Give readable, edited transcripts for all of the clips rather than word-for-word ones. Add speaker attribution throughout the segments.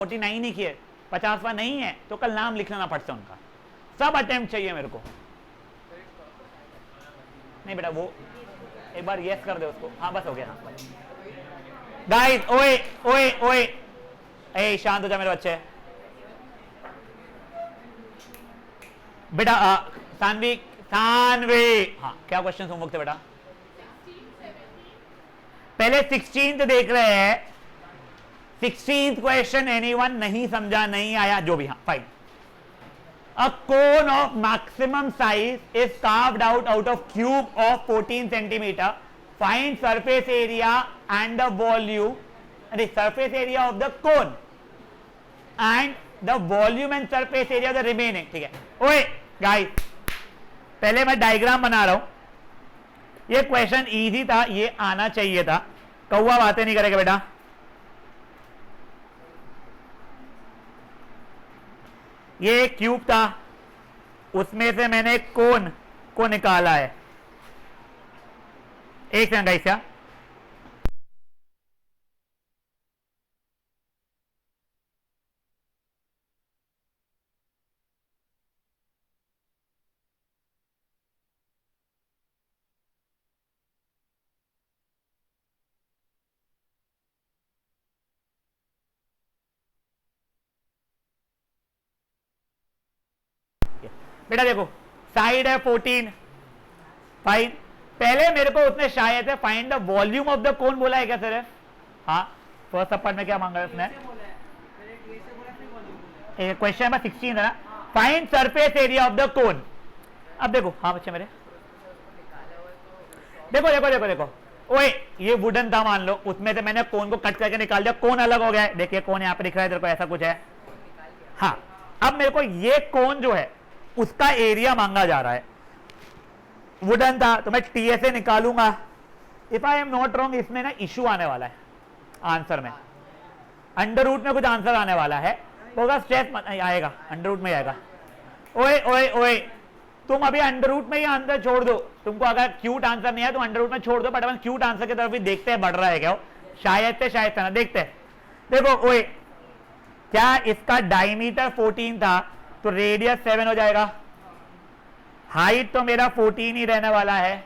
Speaker 1: 49 ही किए, 50वां नहीं है तो कल नाम लिखना ना फट से उनका। सब अटेम्प्ट चाहिए मेरे को। नहीं बेटा वो एक बार यस कर दे उसको। हाँ बस हो गया। हाँ गाइस, ओए ओए ओए, ए शांत हो जा मेरे बच्चे। बेटा सानवी सानवी, हाँ क्या क्वेश्चन होमवर्क थे बेटा? पहले 16th देख रहे हैं। 16th क्वेश्चन एनीवन नहीं समझा, नहीं आया, जो भी, हाँ fine. A cone of maximum size is carved out of cube of 14 centimeter. Find surface area and the volume, the surface area of the cone and the volume and surface area of the remaining. ठीक है। ओए guys, पहले मैं diagram बना रहा हूं। ये question easy था, ये आना चाहिए था। कौवा बातें नहीं करेगा बेटा। ये एक क्यूब था, उसमें से मैंने कोन को निकाला है। एक सेकंड गाइस, क्या बेटा देखो, साइड है 14, फाइन। पहले मेरे को उसने शायद है find the volume of the cone बोला है क्या सर? हाँ, फर्स्ट पार्ट में क्या मांगा है उसने? क्वेश्चन नंबर 16 है ना, find surface area of the cone. अब देखो, हाँ बच्चे मेरे, देखो देखो देखो देखो, ओए ये वुडन था मान लो, उसमें से मैंने कोन को कट करके निकाल दिया, कोन अलग हो गया है। देखिए कोन यहाँ पे दिख रहा है, इधर को ऐसा कुछ है। हाँ, अब मेरे को ये कोन जो है उसका एरिया मांगा जा रहा है। वुडन था तो मैं टीएसए निकालूंगा। If I am not wrong, इसमें ना इशू आने वाला है आंसर में, अंडर रूट में कुछ आंसर आने वाला है, होगा स्ट्रेस आएगा, अंडर रूट में आएगा। ओए ओए ओए, तुम अभी अंडर रूट में ही आंसर छोड़ दो। तुमको अगर क्यूट आंसर नहीं है तो अंडर रूट में छोड़ दो, बट अपन क्यूट आंसर की तरफ भी देखते हैं बढ़ रहा है क्या, शायद से ना, देखते हैं। देखो ओए, क्या इसका डायमीटर 14 था तो रेडियस 7 हो जाएगा। हाइट तो मेरा 14 ही रहने वाला है।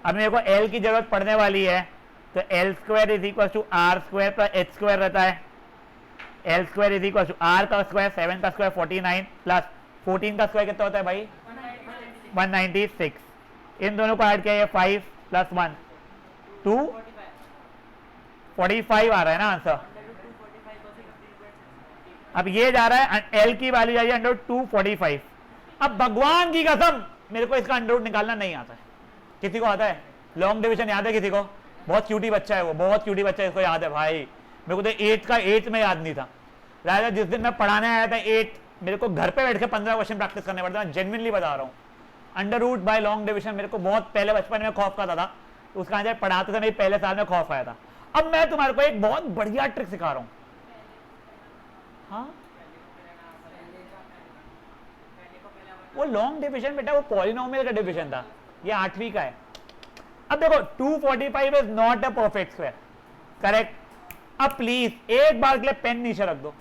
Speaker 1: अब मेरे को एल की जरूरत पड़ने वाली है, तो L square is equal to R square plus H square रहता है। L square is equal to R का स्क्वायर, 7 का स्क्वायर 49 प्लस 14 का स्क्वायर कितना होता है भाई? 196। इन दोनों को ऐड किया, ये 5 प्लस 1 245 आ रहा है ना आंसर। अब ये जा रहा है, एल की वैल्यू जा रही है अंडर 245। अब भगवान की कसम मेरे को इसका अंडर रूट निकालना नहीं आता है। किसी को आता है? लॉन्ग डिवीजन याद है किसी को? बहुत क्यूटी बच्चा है वो, बहुत क्यूटी बच्चा है, इसको याद है भाई। मेरे को तो 8 का 8 में याद नहीं था। राजा जिस दिन मैं पढ़ाने आया था 8, मेरे को घर पे बैठ के 15 क्वेश्चन प्रैक्टिस करने पड़ता है, जेन्युइनली बता रहा हूँ। Under root by long division मेरे को बहुत पहले बचपन में खौफ खाता था, उसका आंसर पढ़ाते थे, मेरे पहले साल में खौफ आया था। अब मैं तुम्हारे को एक बहुत बढ़िया ट्रिक सिखा रहा हूँ। हाँ, वो लॉन्ग डिवीजन बेटा वो पॉलिनोमियल का डिवीजन था, ये 8वीं का है। अब देखो 245 is not a perfect square, correct. अब प्लीज एक बार के लिए पेन नीचे रख दो।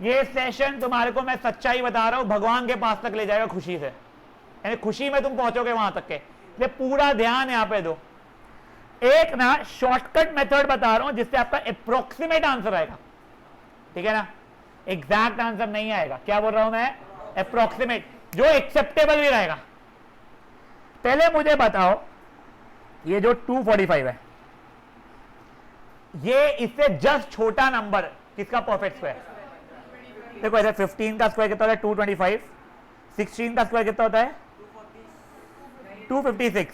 Speaker 1: ये सेशन तुम्हारे को मैं सच्चाई बता रहा हूं, भगवान के पास तक ले जाएगा खुशी से, यानी खुशी में तुम पहुंचोगे वहां तक के। ये पूरा ध्यान यहां पे दो। एक ना शॉर्टकट मेथड बता रहा हूं जिससे आपका अप्रोक्सीमेट आंसर आएगा, ठीक है ना? एग्जैक्ट आंसर नहीं आएगा। क्या बोल रहा हूं मैं? अप्रोक्सीमेट, जो एक्सेप्टेबल भी रहेगा। पहले मुझे बताओ, ये जो 245 है, ये इससे जस्ट छोटा नंबर किसका परफेक्ट स्क्वायर? देखो इधर 15 का स्क्वायर कितना होता है? 225। 16 का स्क्वायर कितना होता है? 256।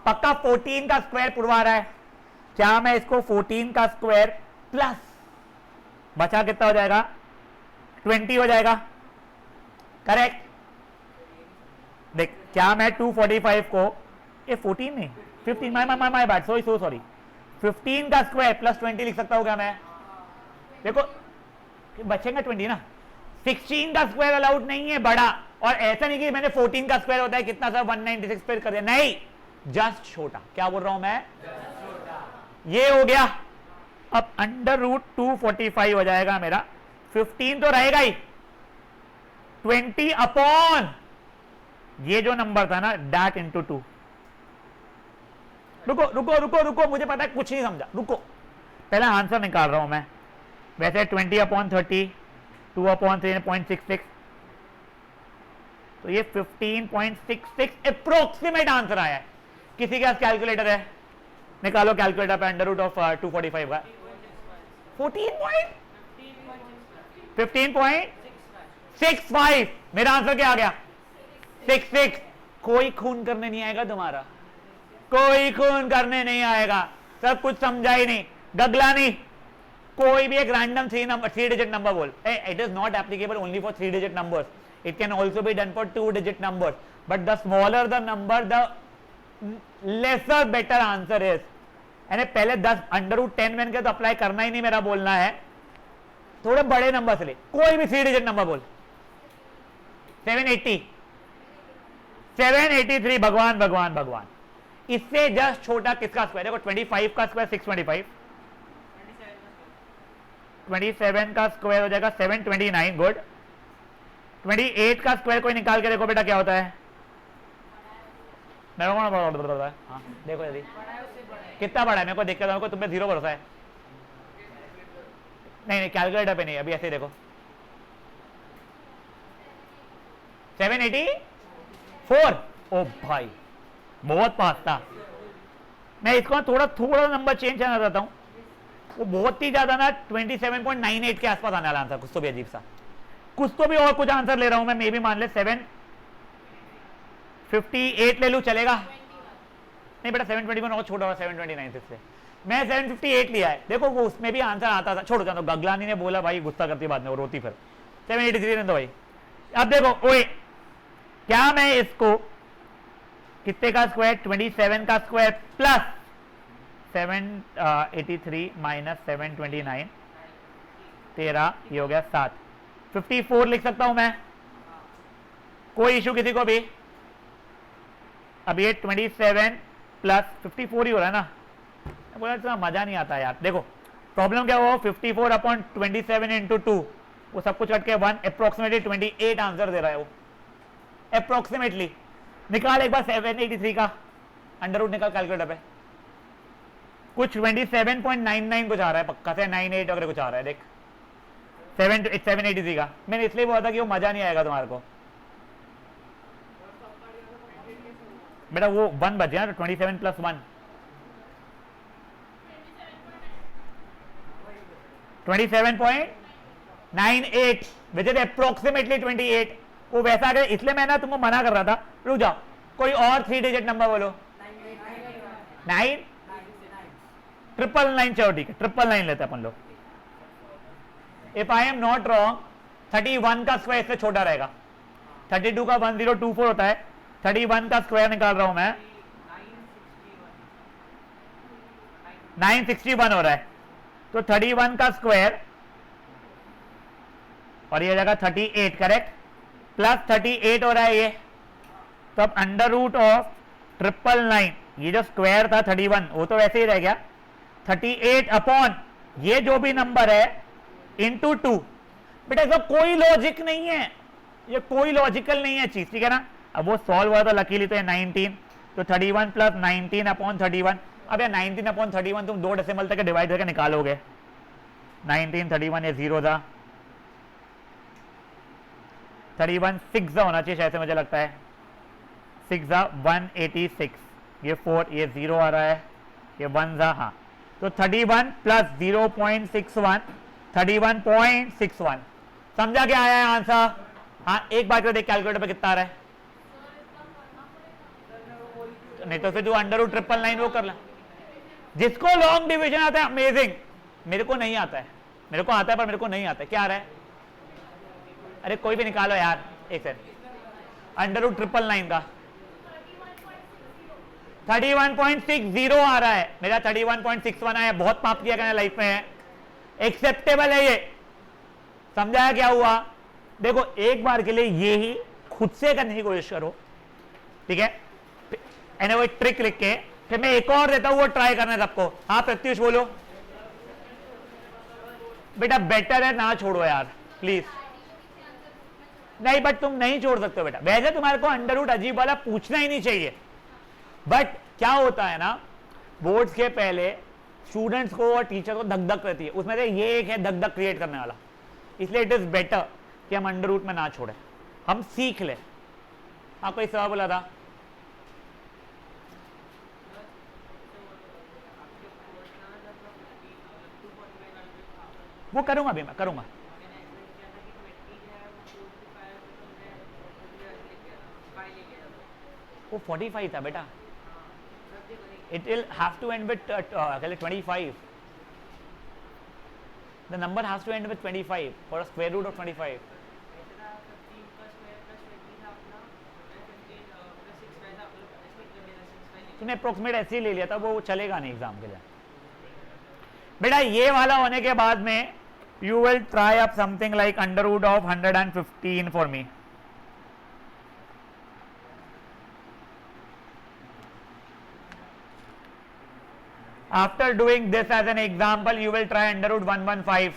Speaker 1: पक्का 14 का स्क्वायर पुरवा रहा है। क्या मैं इसको 14 का स्क्वायर प्लस बचा कितना हो जाएगा? 20 हो जाएगा, करेक्ट। देख, क्या मैं 245 को, ये 14 नहीं 15, माय बैड, सॉरी 15 का स्क्वायर प्लस 20 लिख सकता हूं क्या मैं? देखो बचेगा 20 ना। 16 का स्क्वायर अलाउड नहीं है बड़ा, और ऐसा नहीं कि मैंने 14 का स्क्वायर होता है कितना सर 196 पे कर दिया, नहीं, जस्ट छोटा। क्या बोल रहा हूं मैं? ये हो गया। अब अंडर रूट 245 हो जाएगा मेरा 15 तो रहेगा ही, 20 अपॉन ये जो नंबर था ना डैट इंटू 2। रुको रुको रुको रुको, मुझे पता है कुछ नहीं समझा, रुको पहले आंसर निकाल रहा हूं मैं। वैसे 20 अपॉन 30, 2 अपॉन 3.66, तो ये 15.66 अप्रोक्सीमेट आंसर आया है। किसी के पास कैलकुलेटर है? निकालो कैलकुलेटर पे अंडर रूट ऑफ 245 का 15.65। मेरा आंसर क्या आ गया? 66। कोई खून करने नहीं आएगा तुम्हारा, कोई खून करने नहीं आएगा, सब कुछ समझा ही नहीं, गगला नहीं। कोई भी एक रैंडम 3 डिजिट नंबर बोल। It is not applicable only for 3 digit numbers, it can also be done for 2 digit numbers, but the smaller the number the lesser better answer is. यानी पहले 10 अंडर रूट 10 मैंने के तो apply करना ही नहीं, मेरा बोलना है थोड़े बड़े नंबर से ले, कोई भी 3 डिजिट नंबर बोल। 780, 783, भगवान भगवान भगवान। इससे जस्ट छोटा किसका स्क्वायर? देखो 25 का स्क्वायर 625, 27 का स्क्वायर हो जाएगा 729, गुड। 28 का स्क्वायर कोई निकाल के देखो बेटा क्या होता है। मेरे को हाँ देखो यदि कितना बड़ा है, मेरे को देख के तुम पे 0 भरोसा है। नहीं नहीं कैलकुलेटर पे नहीं, अभी ऐसे देखो 784। ओ भाई बहुत पास था। मैं इसको थोड़ा थोड़ा नंबर चेंज करना चाहता हूं, वो बहुत ही ज्यादा ना 27.98 के आसपास आने वाला आंसर, कुछ तो भी अजीब सा, कुछ तो भी और कुछ आंसर ले रहा हूं मैं, मे भी मान ले 758 ले लूं, चलेगा? नहीं बेटा 721 और छोटा होगा 729 से, मैं 758 लिया है। देखो वो उसमें भी आंसर आता था, छोड़ो जानो, गगलानी ने बोला भाई गुस्सा करती बाद में वो रोती, फिर 783 ने तो भाई। अब देखो ओए, क्या मैं इसको कितने का स्क्वायर? 27 का स्क्वायर प्लस 783 माइनस 729, 13, ये हो गया 7, 54 लिख सकता हूं मैं, कोई इशू किसी को भी? अब ये 27 प्लस 54 ही हो रहा है ना, बोला इतना मजा नहीं आता यार। देखो प्रॉब्लम क्या हुआ, 54 अपॉन 27 इंटू 2, वो सब कुछ कट के 1 अप्रोक्सीमेटली 28 आंसर दे रहा है वो, अप्रोक्सीमेटली। निकाल एक बार 783 का अंडर रूट निकाल कैलकुलेटर पे, कुछ 27.99 कुछ आ रहा है, पक्का से 98 वगैरह कुछ आ रहा है, देख 783 का। मैंने इसलिए बोला था कि वो मजा नहीं आएगा तुम्हारे को बेटा, वो 1 बच गया ना, 27 प्लस 1 27.98 विच इज अप्रोक्सीमेटली 28। वो वैसा अगर, इसलिए मैं ना तुमको मना कर रहा था, रुक जाओ कोई और 3 डिजिट नंबर बोलो। 9 999, चलो ठीक है 999 लेते हैं अपन लोग। If I am not wrong 31 का स्क्वायर इससे छोटा रहेगा, 32 का 1024 होता है, 31 का स्क्वायर निकाल रहा हूं मैं, 961 हो रहा है, तो 31 का स्क्वायर और ये जगह 38 करेक्ट, प्लस 38 हो रहा है ये, तो अब अंडर रूट ऑफ 999, ये जो स्क्वायर था 31 वो तो वैसे ही रह गया, 38 अपॉन ये जो भी नंबर है इंटू 2। बेटा इसका कोई लॉजिक नहीं है, ये कोई लॉजिकल नहीं है चीज, ठीक है ना। अब वो सॉल्व हुआ था लकीली, तो 19, तो 31 प्लस 19 अपॉन 31। अब ये 19 अपॉन 31 तुम 2 डेसिमल तक डिवाइड करके निकालोगे, 19 31 ये 0 था, 31 6 होना चाहिए शायद से, मुझे लगता है 6 186, ये 4, ये 0 आ रहा है, ये 1 हाँ, तो 31 प्लस 0.61 31.61। समझा क्या आया है आंसर? हाँ एक बार देख कैलकुलेटर पे कितना आ रहा है, नहीं तो फिर तू अंडर रूट 999 वो कर ला। जिसको लॉन्ग डिवीजन आता है अमेजिंग, मेरे को नहीं आता है, मेरे को आता है पर मेरे को नहीं आता है। क्या आ रहा है? अरे कोई भी निकालो यार, एक सेकंड, अंडर रूट 999 का 31.60 आ रहा है, मेरा 31.61 आया, बहुत पाप किया गया लाइफ में है, एक्सेप्टेबल है ये। समझाया क्या हुआ? देखो एक बार के लिए ये ही खुद से करने की कोशिश करो, ठीक है, एने वो ट्रिक लिख के, फिर मैं एक और देता हूं वो ट्राई करना है सबको। हाँ प्रत्युष बोलो, बेटा बेटर है ना छोड़ो यार प्लीज। नहीं बट तुम नहीं छोड़ सकते हो बेटा, वैसे तुम्हारे को अंडर रूट अजीब वाला पूछना ही नहीं चाहिए, बट क्या होता है ना बोर्ड्स के पहले स्टूडेंट्स को और टीचर को धक धक रहती है, उसमें से ये एक है धक धक क्रिएट करने वाला, इसलिए इट इज बेटर कि हम अंडर रूट में ना छोड़े, हम सीख ले। हाँ कोई सवाल बोला था? वो करूंगा भी, मैं करूंगा। वो 45 था बेटा, it will have to end with 25. The number has to end with 25 for a square root of 25. तूने अप्रोक्सीमेट ऐसे ही ले लिया था, वो चलेगा नहीं एग्जाम के लिए बेटा। ये वाला होने के बाद में you will try up something like under root of 115 for me. After doing this as an example, you will try under root 115.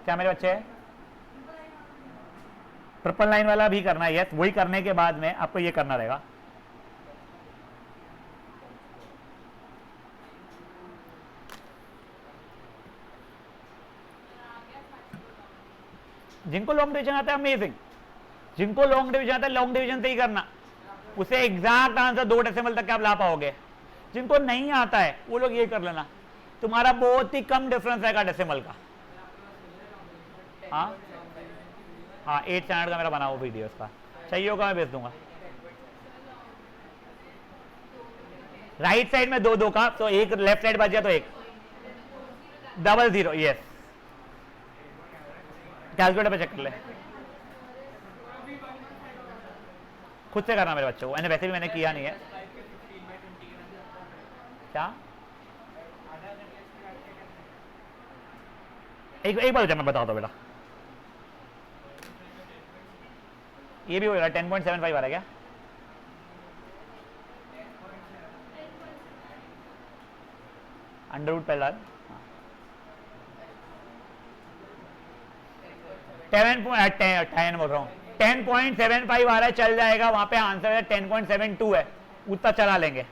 Speaker 1: क्या मेरे बच्चे? ट्रिपल लाइन वाला भी करना है, यस, वही करने के बाद में आपको ये करना रहेगा। जिनको लॉन्ग डिवीजन आता है अमेजिंग, जिनको लॉन्ग डिवीजन आता है लॉन्ग डिवीजन से ही करना, उसे एग्जैक्ट आंसर 2 डेसिमल तक आप ला पाओगे। जिनको नहीं आता है वो लोग ये कर लेना, तुम्हारा बहुत ही कम डिफरेंस रहेगा डेसिमल का। हाँ हाँ 8 स्टैंडर्ड का मेरा बना हुआ वीडियो, इसका चाहिए होगा मैं भेज दूंगा। राइट साइड में 2 2 का, तो एक लेफ्ट साइड बच गया तो एक 00, यस। कैलकुलेटर पे चेक कर ले, खुद से करना मेरे बच्चों को, वैसे भी मैंने किया नहीं है। क्या एक बार मैं बताता हूँ बेटा, ये भी होगा 10.75 आ रहा है क्या? अंडर रूट पहला 10 बोल रहा हूँ, 10.75 आ रहा है, चल जाएगा। वहां पे आंसर है 10.72 है, उतना चला लेंगे।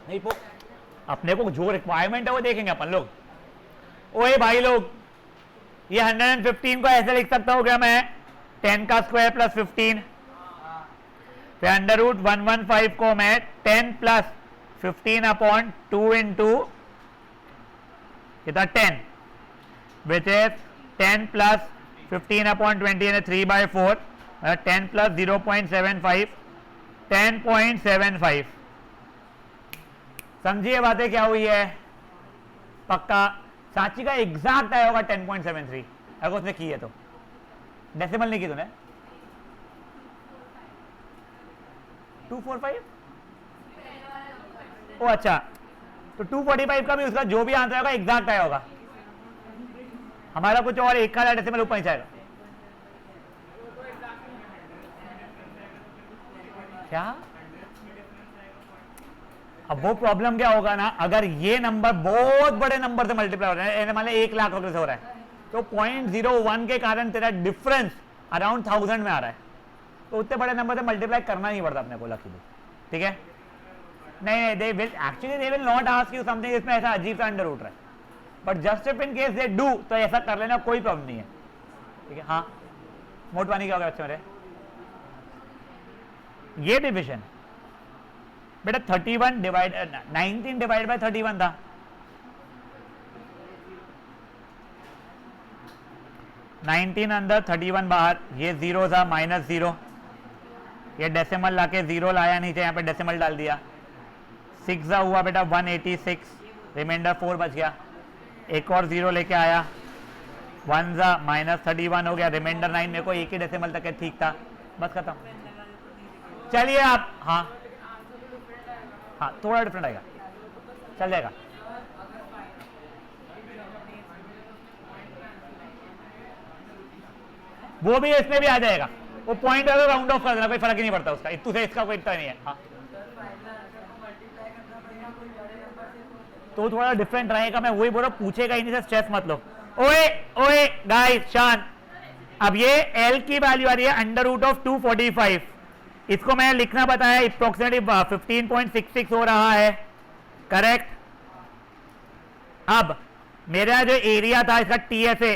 Speaker 1: नहीं वो अपने को जो रिक्वायरमेंट है वो देखेंगे अपन लोग। ओए भाई लोग, ये 115 को ऐसे लिख सकता हूं क्या मैं, 10 का स्क्वायर प्लस 15, फिर अंडर रूट 115 को मैं 10 प्लस 15 अपॉन 2 इंटू कितना 10, विच इज 10 प्लस 15 अपॉन 20 यानी 3/4, 10 प्लस 0.75 10.75। समझिए बातें क्या हुई है? पक्का सांची का एग्जैक्ट आया होगा 10.73, अगर उसने की है तो, डेसिमल नहीं की तूने। 245, ओ अच्छा, तो 245 का भी उसका जो भी आंसर होगा एग्जैक्ट आया होगा। हमारा कुछ और एक का डेसिमल ऊपर नीचे आएगा। क्या? अब वो प्रॉब्लम क्या होगा ना, अगर ये नंबर बहुत बड़े नंबर से मल्टीप्लाई हो रहा है, मान 1 लाख रुपए से हो रहा है, तो 0.01 के कारण तेरा डिफरेंस अराउंड 1000 में आ रहा है, तो उतने बड़े नंबर से मल्टीप्लाई करना नहीं पड़ता अपने को, लकीली। ठीक है? नहीं, they will not ask you something इसमें ऐसा अजीब सा अंडर रूट है, but just if in case they do, तो ऐसा कर लेना, कोई प्रॉब्लम नहीं है। ठीक है? हाँ मोटवानी क्या होगा बच्चे मेरे? ये डिविजन बेटा 31 डिवाइड 19 डिवाइड बाय 31 था, 19 अंदर 31 बाहर, ये 0 था -0, ये डेसिमल लाके 0 लाया नीचे, यहाँ पे डेसिमल डाल दिया, 6 हुआ बेटा 186, रिमाइंडर 4 बच गया, एक और 0 लेके आया, 1 -31 हो गया, रिमाइंडर 9, मेरे को एक ही डेसिमल तक है, ठीक था, बस खत्म। चलिए आप, हाँ हाँ थोड़ा डिफरेंट आएगा, चल जाएगा। वो भी इसमें भी आ जाएगा, वो पॉइंट अगर राउंड ऑफ कर देना, कोई फर्क ही नहीं पड़ता उसका, इतू से इसका कोई इतना नहीं है। हाँ तो थोड़ा डिफरेंट रहेगा, मैं वही बोल रहा हूं, पूछेगा ही नहीं, स्ट्रेस मत लो। ओए ओए गाइस शान, अब ये L की वैल्यू आ रही है अंडर रूट ऑफ 245, इसको मैं लिखना बताया अप्रोक्सीमेटली 15.66 हो रहा है, करेक्ट। अब मेरा जो एरिया था इसका TSA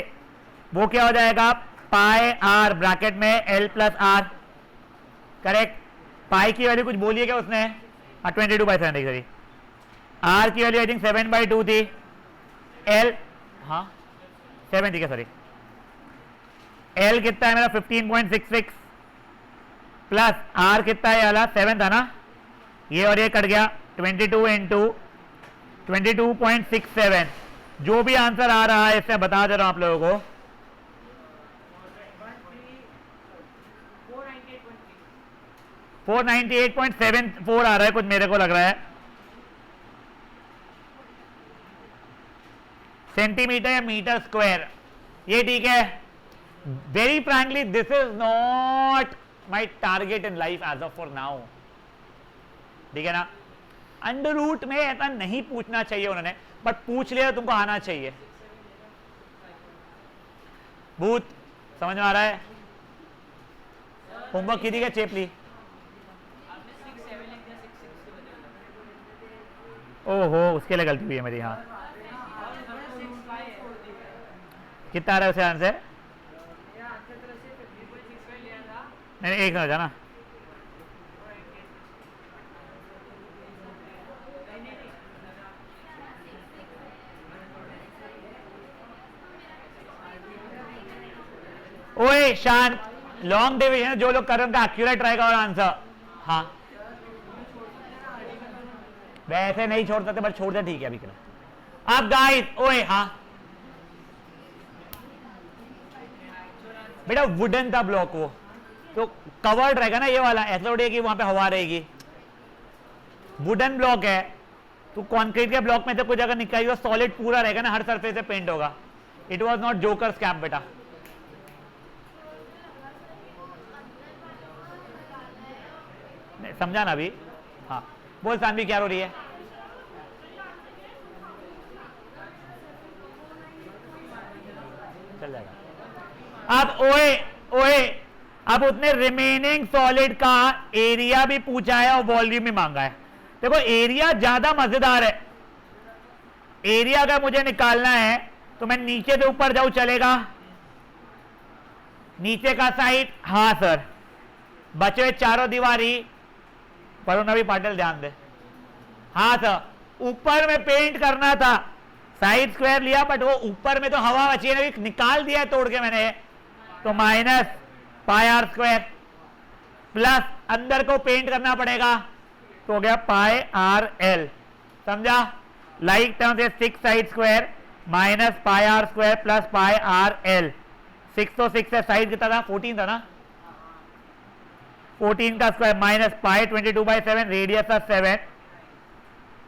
Speaker 1: वो क्या हो जाएगा, पाई आर ब्रैकेट में L प्लस आर, करेक्ट। पाई की वैल्यू कुछ बोलिए क्या उसने, 22/7 सॉरी, आर की वैल्यू आई थिंक 7/2 थी, L हाँ 7 थी क्या, सॉरी L कितना है मेरा 15.66 प्लस R कितना है वाला 7 था ना, ये और ये कट गया 22 इंटू 22.67, जो भी आंसर आ रहा है इससे बता दे रहा हूं आप लोगों को, 498.74 आ रहा है कुछ मेरे को लग रहा है, सेंटीमीटर या मीटर स्क्वायर, ये ठीक है। Very frankly this is not my target in life as of for now, ठीक है ना। अंडर रूट में ऐसा नहीं पूछना चाहिए उन्होंने, बट पूछ लिया तुमको आना चाहिए। भूत समझ में आ रहा है, होमवर्क किसी का चेपली, ओहो उसके लिए गलती हुई है मेरी। हाँ कितना आ रहा है उसे आंसर, मैंने एक समझा ना, ओए शान, लॉन्ग डिवीजन जो लोग कर रहे हैं उनका एक्यूरेट रहेगा और आंसर। हाँ वैसे नहीं छोड़ सकते बट छोड़ दे, ठीक है अभी के लिए। अब गाइस ओए हाँ बेटा वुडन था ब्लॉक, वो तो कवर्ड रहेगा ना, ये वाला ऐसा थोड़ी है कि वहां पे हवा रहेगी, वुडन ब्लॉक है तो कॉन्क्रीट के ब्लॉक में से कुछ अगर निकालेगा सॉलिड पूरा रहेगा ना, हर सरफेस से पेंट होगा। इट वाज नॉट जोकर स्कैप बेटा, समझा ना अभी। हाँ बोल सानवी क्या हो रही है, चल जाएगा। अब ओए ओए अब उसने रिमेनिंग सॉलिड का एरिया भी पूछा है और वॉल्यूम भी मांगा है। देखो एरिया ज्यादा मजेदार है, एरिया अगर मुझे निकालना है तो मैं नीचे से ऊपर जाऊं चलेगा, नीचे का साइड, हाँ सर बचे हुए चारों दीवारी पर नवी पाटिल ध्यान दे, हाँ सर ऊपर में पेंट करना था, साइड स्क्वायर लिया बट वो ऊपर में तो हवा बची है ना, निकाल दिया है तोड़ के मैंने, तो minus pi are square plus अंदर को पेंट करना पड़ेगा तो हो गया पाई आर एल, समझा। लाइक टर्म से 6 side square minus pi are square plus pi R L, 6 तो 6 है, साइड कितना था 14 था ना, 14 का स्क्वायर माइनस पाई 22/7, रेडियस था 7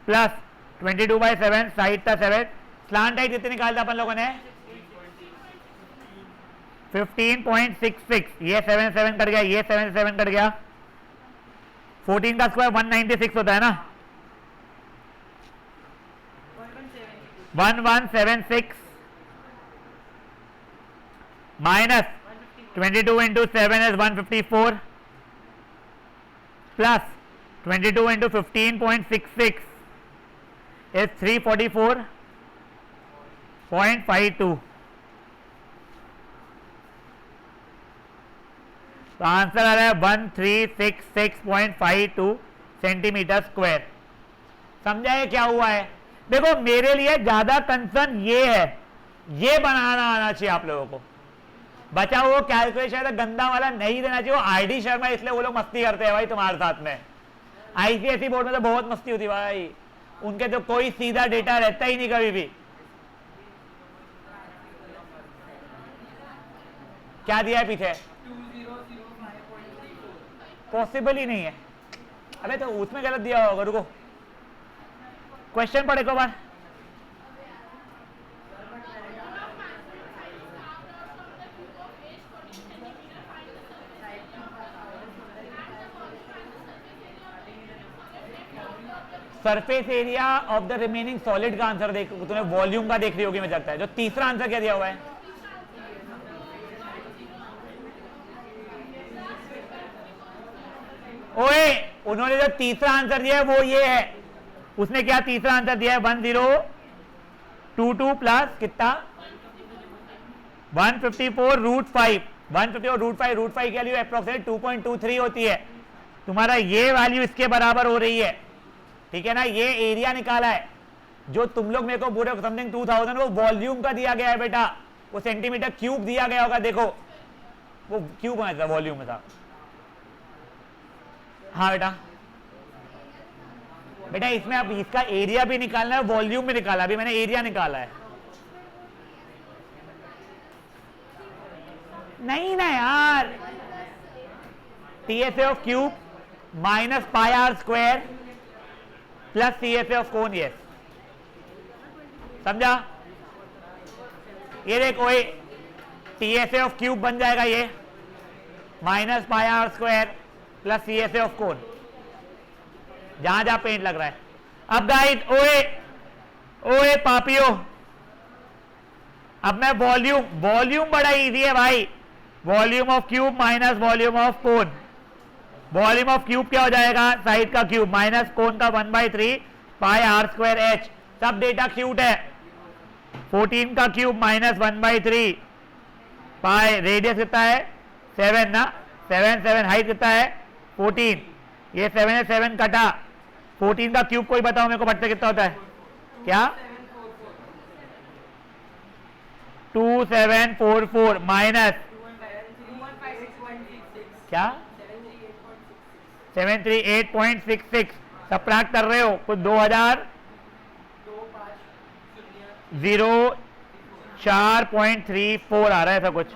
Speaker 1: प्लस 22/7, साइड था 7, स्लांट हाइट कितनी निकालता अपन लोगों ने 15.66, ये 7 कट गया, ये 7 कट गया, 14 का स्क्वायर 196 होता है ना, 1176 minus 22 into 7 is 154 plus 22 into 15.66 is 344.52, तो आंसर आ रहा है 1366.52 सेंटीमीटर स्क्वायर। समझा है क्या हुआ है। देखो मेरे लिए ज्यादा कंसर्न ये है, ये बनाना आना चाहिए आप लोगों को, बचा वो कैलकुलेशन गंदा वाला नहीं देना चाहिए। वो आईडी शर्मा इसलिए वो लोग मस्ती करते हैं भाई तुम्हारे साथ में, आईसीएसई बोर्ड में तो बहुत मस्ती होती भाई, उनके तो कोई सीधा डेटा रहता ही नहीं कभी भी। क्या दिया है पीछे, पॉसिबल ही नहीं है। अबे तो उसमें गलत दिया होगा, रुको क्वेश्चन पढ़े को बार। Surface area of the remaining solid का आंसर देख, तूने वॉल्यूम का देख रही होगी मुझे लगता है। जो तीसरा आंसर क्या दिया हुआ है? ओए, उन्होंने जो तीसरा आंसर दिया है वो ये है। उसने क्या तीसरा आंसर दिया है? 1022 प्लस कितना? 154 रूट 5। 154 रूट 5, रूट 5 की वैल्यू अप्रोक्सीमेट 2.23 होती है। तुम्हारा ये वैल्यू इसके बराबर हो रही है, ठीक है ना। ये एरिया निकाला है जो तुम लोग मेरे को बोल रहे हो समथिंग 2000, वो वॉल्यूम का दिया गया है बेटा। वो सेंटीमीटर क्यूब दिया गया होगा, देखो वो क्यूब में था, वॉल्यूम में था। हाँ बेटा, बेटा इसमें अब इसका एरिया भी निकालना है, वॉल्यूम भी निकाला। अभी मैंने एरिया निकाला है। नहीं ना यार, TSA of cube minus pi are square plus CSA of cone. ये समझा? ये देखो, ये TSA ऑफ क्यूब बन जाएगा, ये minus pi are square plus CSA of cone, जहां जहां पेंट लग रहा है। अब गाइस, ओए ओए पापियो, अब मैं वॉल्यूम बड़ा इजी है भाई। Volume of cube minus volume of cone. Volume of cube क्या हो जाएगा? साइड का क्यूब माइनस कोन का 1/3 पाई आर स्क्वायर एच। सब डेटा क्यूट है। 14 का क्यूब माइनस 1/3 पाई, रेडियस कितना है? 7 ना, 7 हाइट कितना है? 14। ये 7 है, 7 कटा। 14 का क्यूब कोई बताओ मेरे को बच्चे कितना होता है? क्या? 2744 माइनस क्या? 738.66। सब्ट्रैक्ट कर रहे हो कुछ 2004.34 आ रहा है, ऐसा कुछ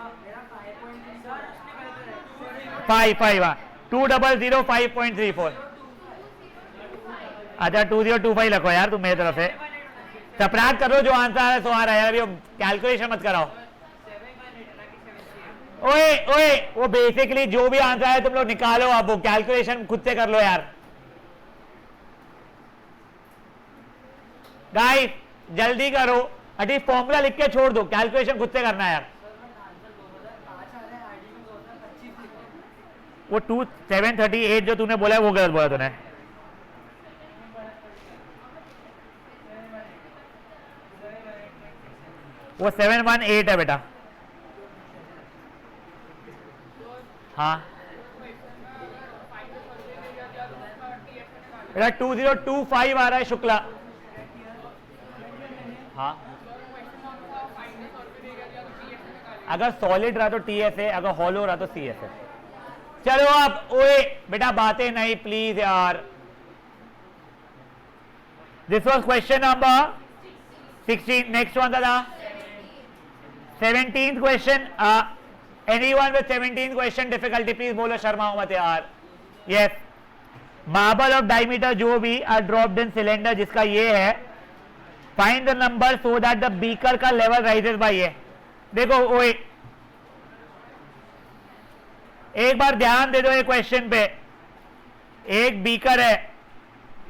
Speaker 1: 5 2005.34। अच्छा 2025 लिखो यार तुम मेरी तरफ से। सब्ट्रैक्ट करो, जो आंसर आ रहा है सो आ रहा है यार। अभी कैलकुलेशन मत कराओ। ओए ओए, वो बेसिकली जो भी आंसर है तुम लोग निकालो, अब वो कैलकुलेशन खुद से कर लो यार। गाइस जल्दी करो, अभी फॉर्मूला लिख के छोड़ दो, कैलकुलेशन खुद से करना है यार। वो 738 जो तूने बोला है वो गलत बोला तूने। वो 718 है बेटा। हाँ बेटा 2025 आ रहा है शुक्ला। हाँ, अगर सॉलिड रहा तो TSA, अगर हॉलो रहा तो CSA। चलो अब ओए बेटा बातें नहीं प्लीज यार। This was question number 16। Next one दादा 17th question. Anyone with 17th question difficulty please बोलो, शर्मा मत यार। यस, मार्बल ऑफ डायमीटर जो भी आर ड्रॉप्ड इन सिलेंडर, जिसका ये है, find the number so that the beaker का लेवल राइजेस बाय ये। देखो ओए एक बार ध्यान दे दो ये क्वेश्चन पे। एक बीकर है,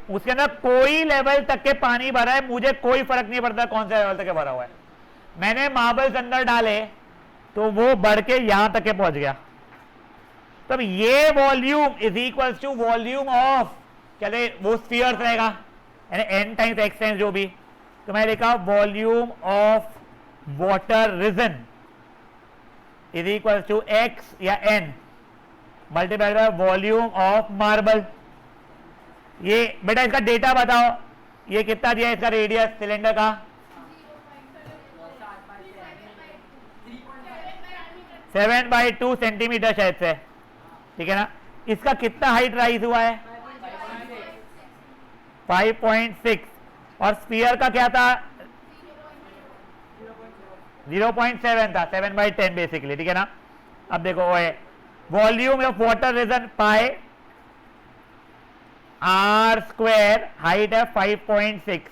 Speaker 1: उसके अंदर कोई लेवल तक के पानी भरा है, मुझे कोई फर्क नहीं पड़ता कौन सा लेवल तक के भरा हुआ है। मैंने मार्बल्स अंदर डाले तो वो बढ़ के यहां तक के पहुंच गया। तब ये volume is equal to volume of, चले वो स्फीयर रहेगा, यानी n टाइम्स x टाइम्स जो भी। तो मैं लिखा volume of water region is equal to x या n multiplied by volume of marble. ये बेटा इसका डेटा बताओ, ये कितना दिया है इसका रेडियस सिलेंडर का? 7/2 सेंटीमीटर शायद से, ठीक है ना। इसका कितना हाइट राइज हुआ है? 5.6। और स्फीयर का क्या था? 0.7 था, 7/10 बेसिकली, ठीक है ना। अब देखो volume of water region pi are square, height है 5.6,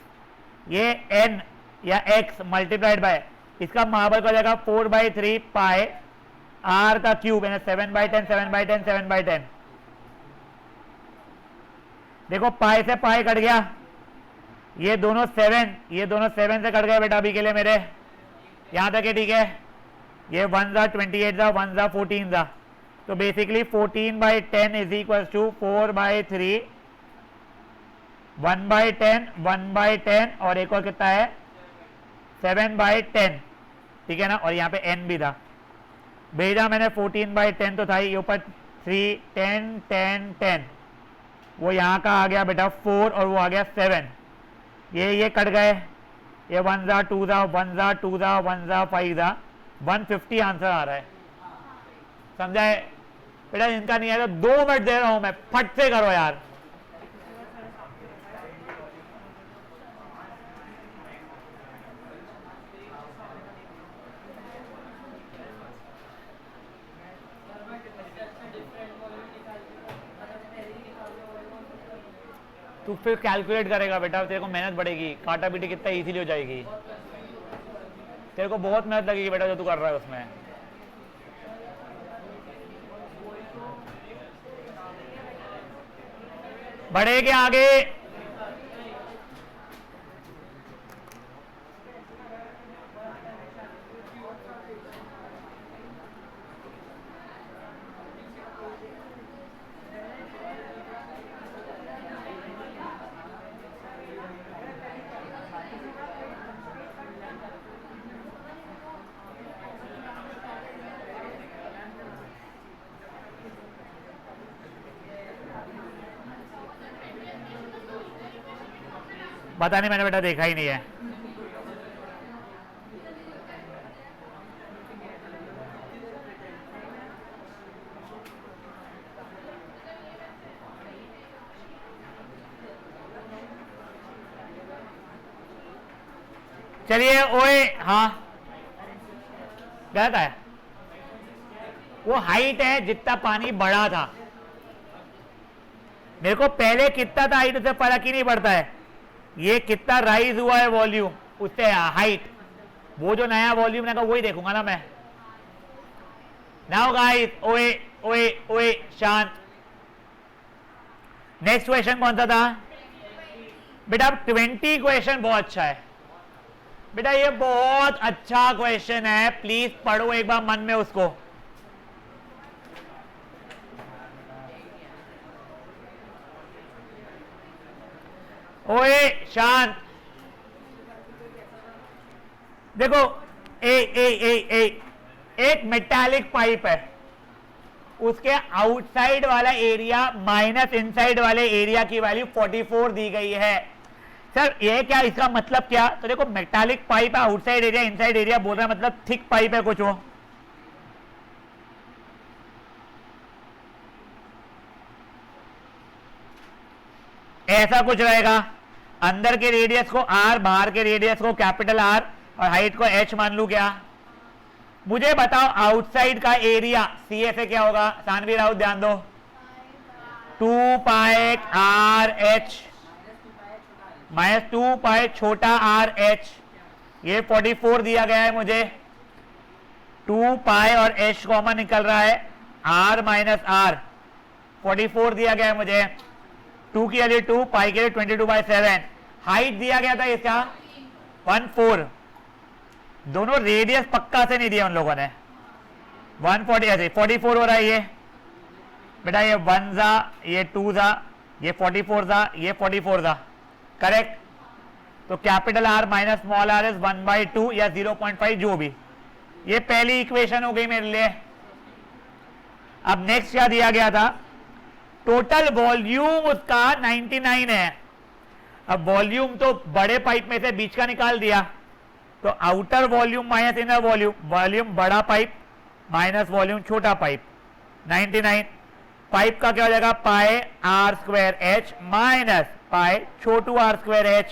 Speaker 1: ये n या x मल्टीप्लाइड बाय इसका मार्बल का जाएगा 4/3 पाई आर का क्यूब, यानी 7/10 7/10 7/10। देखो पाई से पाई कट गया, ये दोनों 7, ये दोनों 7 से कट गए बेटा अभी के लिए मेरे, यहां तक है, ठीक है। ये 1 जा 28 जा, 1 जा 14 जा, तो बेसिकली 14/10 इज इक्वल टू 4/3, 1/10, 1/10 और एक और कितना है 7/10, ठीक है ना। और यहाँ पे n भी था, भेजा मैंने 14/10 तो था ही, ऊपर 3, 10, 10, 10, वो यहाँ का आ गया बेटा 4 और वो आ गया 7, ये कट गए, ये 1 जा 2 जा, 1 जा 2 जा, 1 जा 5 जा, 150 आंसर आ रहा है, समझा है बेटा। इनका नहीं है तो 2 मिनट दे रहा हूं मैं, फट से करो यार। तू फिर कैलकुलेट करेगा बेटा, तेरे को मेहनत बढ़ेगी, काटा पीटी कितना इजीली हो जाएगी, तेरे को बहुत मेहनत लगेगी बेटा जो तू कर रहा है उसमें। बढ़ेगे आगे, पता नहीं, मैंने बेटा देखा ही नहीं है। चलिए ओए, हाँ गलत है, वो हाइट है जितना पानी बढ़ा था, मेरे को पहले कितना था हाइट उससे फर्क ही नहीं पड़ता है, ये कितना राइज हुआ है वॉल्यूम उससे हाइट, वो जो नया वॉल्यूम रहेगा वही देखूंगा ना मैं। नाउ गाइस, ओए ओए ओए शांत। नेक्स्ट क्वेश्चन कौन सा था बेटा? 20 क्वेश्चन बहुत अच्छा है बेटा, ये बहुत अच्छा क्वेश्चन है, प्लीज पढ़ो एक बार मन में उसको। ओए शांत, देखो एक मेटालिक पाइप है, उसके आउटसाइड वाला एरिया माइनस इनसाइड वाले एरिया की वैल्यू 44 दी गई है। सर ये क्या, इसका मतलब क्या? तो देखो मेटालिक पाइप है, आउटसाइड एरिया इनसाइड एरिया बोल रहा है, मतलब थिक पाइप है कुछ, वो ऐसा कुछ रहेगा। अंदर के रेडियस को r, बाहर के रेडियस को कैपिटल R और हाइट को h मान लू क्या? मुझे बताओ आउटसाइड का एरिया CA से क्या होगा? सानवी राउत ध्यान दो, 2 पाई RH माइनस 2 पाई छोटा RH, ये 44 दिया गया है मुझे, 2 पाई और h कॉमन निकल रहा है, r माइनस r, 44 दिया गया है मुझे, 2 के लिए 2, पाई के लिए 22/7, हाइट दिया गया था इसका 14, दोनों रेडियस पक्का से नहीं दिया उन लोगों ने, 140 ऐसे 44 हो रहा है ये बेटा, ये 1 जा, ये 2 जा, ये 44 जा, ये 44 जा, करेक्ट। तो capital R minus small r is 1/2 या 0.5 जो भी, ये पहली इक्वेशन हो गई मेरे लिए। अब नेक्स्ट क्या दिया गया था? टोटल वॉल्यूम उसका 99 है। अब वॉल्यूम तो बड़े पाइप में से बीच का निकाल दिया, तो outer volume minus inner volume, volume बड़ा पाइप माइनस वॉल्यूम छोटा पाइप, 99, पाइप का क्या हो जाएगा? पाई r² h माइनस पाई छोटू r² h,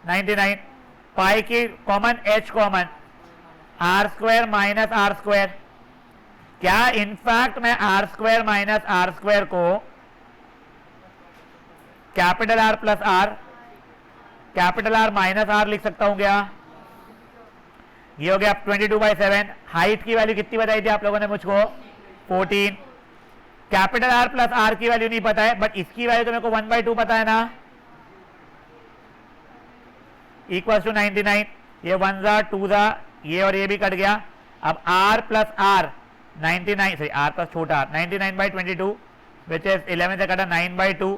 Speaker 1: 99, पाई की common h common, r² minus r², क्या इनफैक्ट मैं r² माइनस r² को capital R plus R, capital R minus R लिख सकता हूं क्या? ये हो गया 22/7। हाइट की वैल्यू कितनी बताई थी आप लोगों ने मुझको? 14। कैपिटल R प्लस R की वैल्यू नहीं पता है, बट इसकी वैल्यू तो मेरे को 1/2 पता है ना। इक्वल टू 99, ये 1 जा 2 जा, ये और ये भी कट गया। अब r plus r 99, sorry r plus छोटा 99/22 विच इज 11 से कटा 9/2,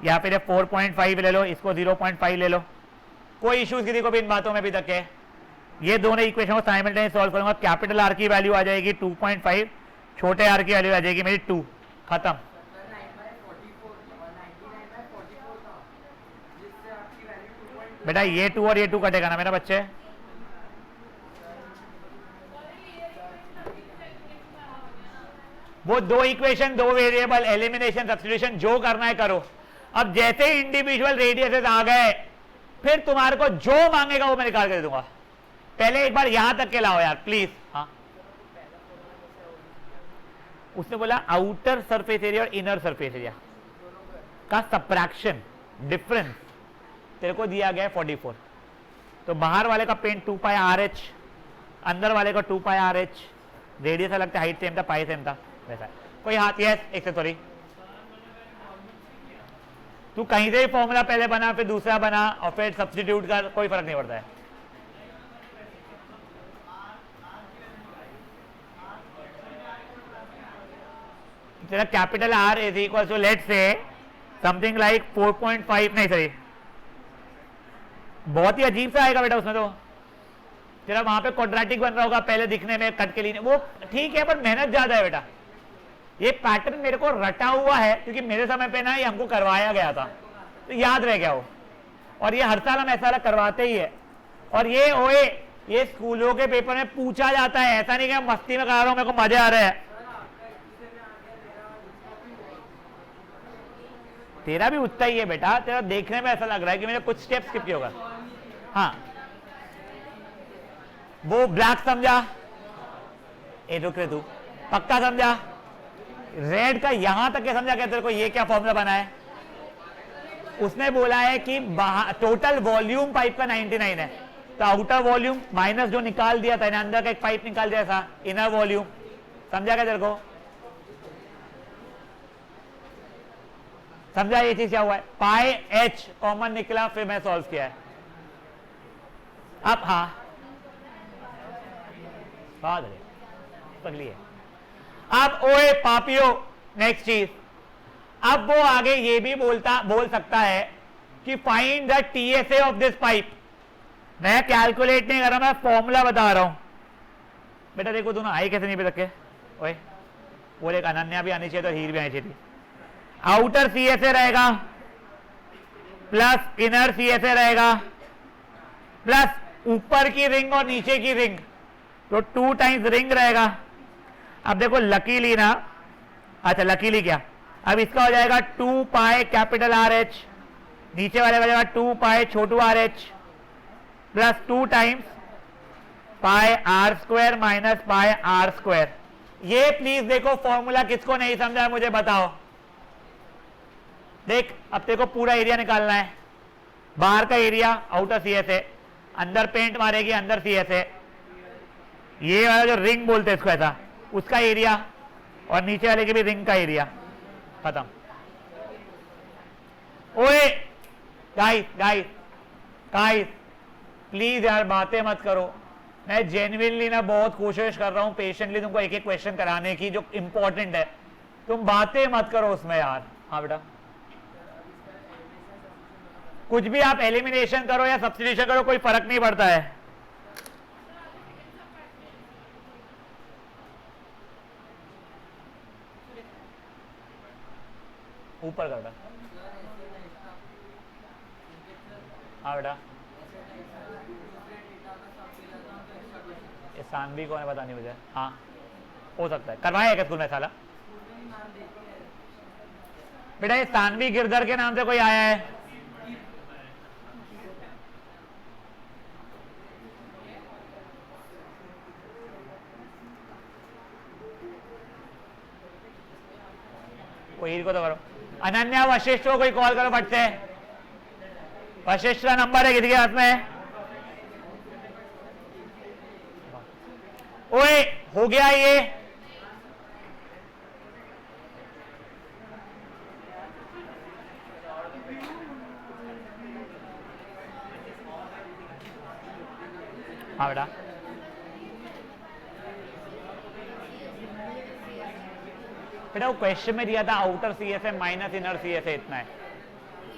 Speaker 1: या फिर 4.5 ले लो, इसको 0.5 ले लो। कोई इश्यूज किसी को भी इन बातों में भी तक है। ये दोनों इक्वेशन को साइमल्टेनियस सॉल्व करूंगा। कैपिटल आर की वैल्यू आ जाएगी 2.5, छोटे आर की वैल्यू आ जाएगी मेरी 2, खत्म। बेटा ये 2 और ये 2 कटेगा ना मेरा बच्चे। वो दो इक्वेशन, दो वेरिएबल, एलिमिनेशन सब्स्टिट्यूशन जो करना है करो। अब जैसे इंडिविजुअल रेडियसेस आ गए, फिर तुम्हारे को जो मांगेगा वो मैं निकाल के दे दूंगा। पहले एक बार यहां तक के लाओ यार प्लीज। हाँ, उसने बोला आउटर सरफेस एरिया और इनर सरफेस एरिया का सबट्रैक्शन डिफरेंस तेरे को दिया गया है 44। तो बाहर वाले का पेंट 2πRh, अंदर वाले का 2πRh, रेडियस अलग था, हाइट सेम था, पाई सेम था, वैसा कोई हाथ। यस, एक से सॉरी, तू कहीं से भी फॉर्मूला पहले बना फिर दूसरा बना और फिर सब्स्टिट्यूट कर, कोई फर्क नहीं पड़ता है। तेरा capital R is equal to let's say something like 4.5, नहीं सॉरी, बहुत ही अजीब सा आएगा बेटा उसमें। तो तेरा वहां पे क्वाड्रेटिक बन रहा होगा पहले दिखने में, कट के लिए वो ठीक है, पर मेहनत ज्यादा है बेटा। ये पैटर्न मेरे को रटा हुआ है क्योंकि मेरे समय पे ना ये हमको करवाया गया था, तो याद रह गया वो। और ये हर साल हम ऐसा करवाते ही है। और ये ओए, ये स्कूलों के पेपर में पूछा जाता है, ऐसा नहीं कि मैं मस्ती में करा रहा हूं, मेरे को मजे आ रहे हैं। तेरा भी उतना ही है बेटा, तेरा देखने में ऐसा लग रहा है कि मैंने कुछ स्टेप स्किप किया होगा। हाँ, वो ब्लैक समझा, ए रुक रे तू, पक्का समझा। रेड का यहां तक के समझा क्या तेरे को ये क्या फॉर्मूला बना है? उसने बोला है कि टोटल वॉल्यूम पाइप का 99 है, तो आउटर वॉल्यूम माइनस जो निकाल दिया था, अंदर का एक पाइप निकाल दिया था, इनर वॉल्यूम। समझा क्या तेरे को? समझा ये चीज क्या हुआ है? पाई एच कॉमन निकला, फिर मैं सॉल्व किया है। अब हाँ पगली है। अब ओए पापियो, नेक्स्ट चीज, अब वो आगे ये भी बोल सकता है कि find the TSA of this pipe. मैं कैलकुलेट नहीं कर रहा, मैं फॉर्मूला बता रहा हूं। बेटा देखो दोनों आई कैसे नहीं पे रखे ओए, वो एक अनन्या भी आनी चाहिए तो हीर भी आनी चाहिए। आउटर सीएसए रहेगा प्लस इनर सीएसए रहेगा प्लस ऊपर की रिंग और नीचे की रिंग, तो 2 टाइम्स रिंग रहेगा। अब देखो लकीली ना, अच्छा लकीली क्या, अब इसका हो जाएगा 2 पाई कैपिटल आर एच, नीचे वाले हो जाएगा 2 पाई छोटू r h plus 2 times pi are square minus pi are square. ये प्लीज देखो फॉर्मूला, किसको नहीं समझा मुझे बताओ। देख अब तेरे को पूरा एरिया निकालना है, बाहर का एरिया आउटर सीएस है, अंदर पेंट मारेगी अंदर सीएस है, ये वाला जो रिंग बोलते हैं इसको ऐसा, उसका एरिया, और नीचे वाले की भी रिंग का एरिया, खत्म। ओए गाइस गाइस गाइस प्लीज यार बातें मत करो। मैं जेन्युइनली ना बहुत कोशिश कर रहा हूं पेशेंटली तुमको एक एक क्वेश्चन कराने की जो इंपॉर्टेंट है, तुम बातें मत करो उसमें यार। हाँ बेटा, कुछ भी आप एलिमिनेशन करो या सब्स्टिट्यूशन करो कोई फर्क नहीं पड़ता है। ऊपर कर बेटा, हाँ बेटा, ये सानवी कौन है पता नहीं मुझे। हाँ हो सकता है, करवाया क्या स्कूल में साला? बेटा ये सानवी गिरधर के नाम से कोई आया है? कोई को तो करो। अनन्या वशिष्ठ को कोई कॉल करो फट से। वशिष्ठ का नंबर है किसी के हाथ में? ओए हो गया ये, हाँ बेटा, बेटा वो क्वेश्चन में दिया था आउटर सीएस है माइनस इनर सीएस है, इतना है।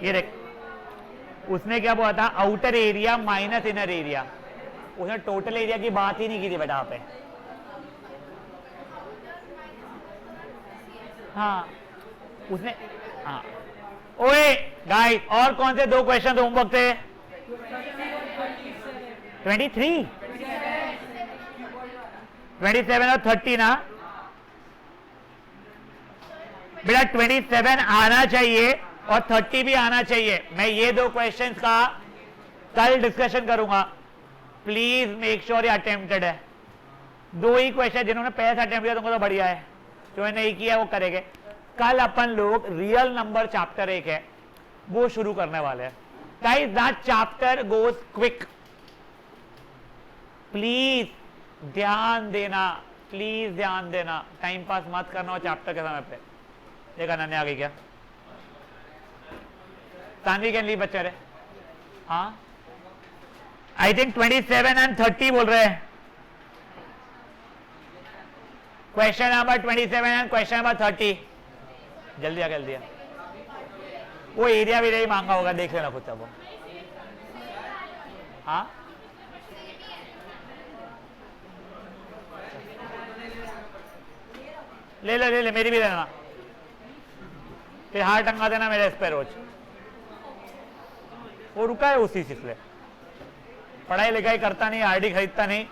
Speaker 1: ये देख, उसने क्या बोला था, outer area minus inner area, उसने टोटल एरिया की बात ही नहीं की थी बेटा यहाँ पे। हाँ उसने, हाँ ओए गाइस, और कौन से 2 क्वेश्चन होमवर्क थे? 23, 27 और 30 ना बेटा। 27 आना चाहिए और 30 भी आना चाहिए। मैं ये 2 क्वेश्चंस का कल डिस्कशन करूंगा। प्लीज मेक श्योर ये अटेम्प्टेड है। 2 ही क्वेश्चन, जिन्होंने पहले से अटेम्प्ट किया तुमको तो बढ़िया है, जो नहीं किया वो करेंगे। कल अपन लोग रियल नंबर चैप्टर 1 है वो शुरू करने वाले हैं। Guys that chapter goes quick, please ध्यान देना, प्लीज ध्यान देना, टाइम पास मत करना हो चैप्टर के समय पे। देखा नन्हे आ गई क्या? सानवी कैन लीव बच्चे रे। हाँ आई थिंक 27 एंड 30 बोल रहे हैं। Question number 27 and question number 30। जल्दी आ, जल्दी आ। वो एरिया भी नहीं मांगा होगा, देख लेना खुद वो। हाँ ले ले ले ले, मेरी भी लेना, फिर हार टंगा देना मेरे इस पे रोज। वो रुका है उसी से, इसलिए पढ़ाई लिखाई करता नहीं, आरडी खरीदता नहीं।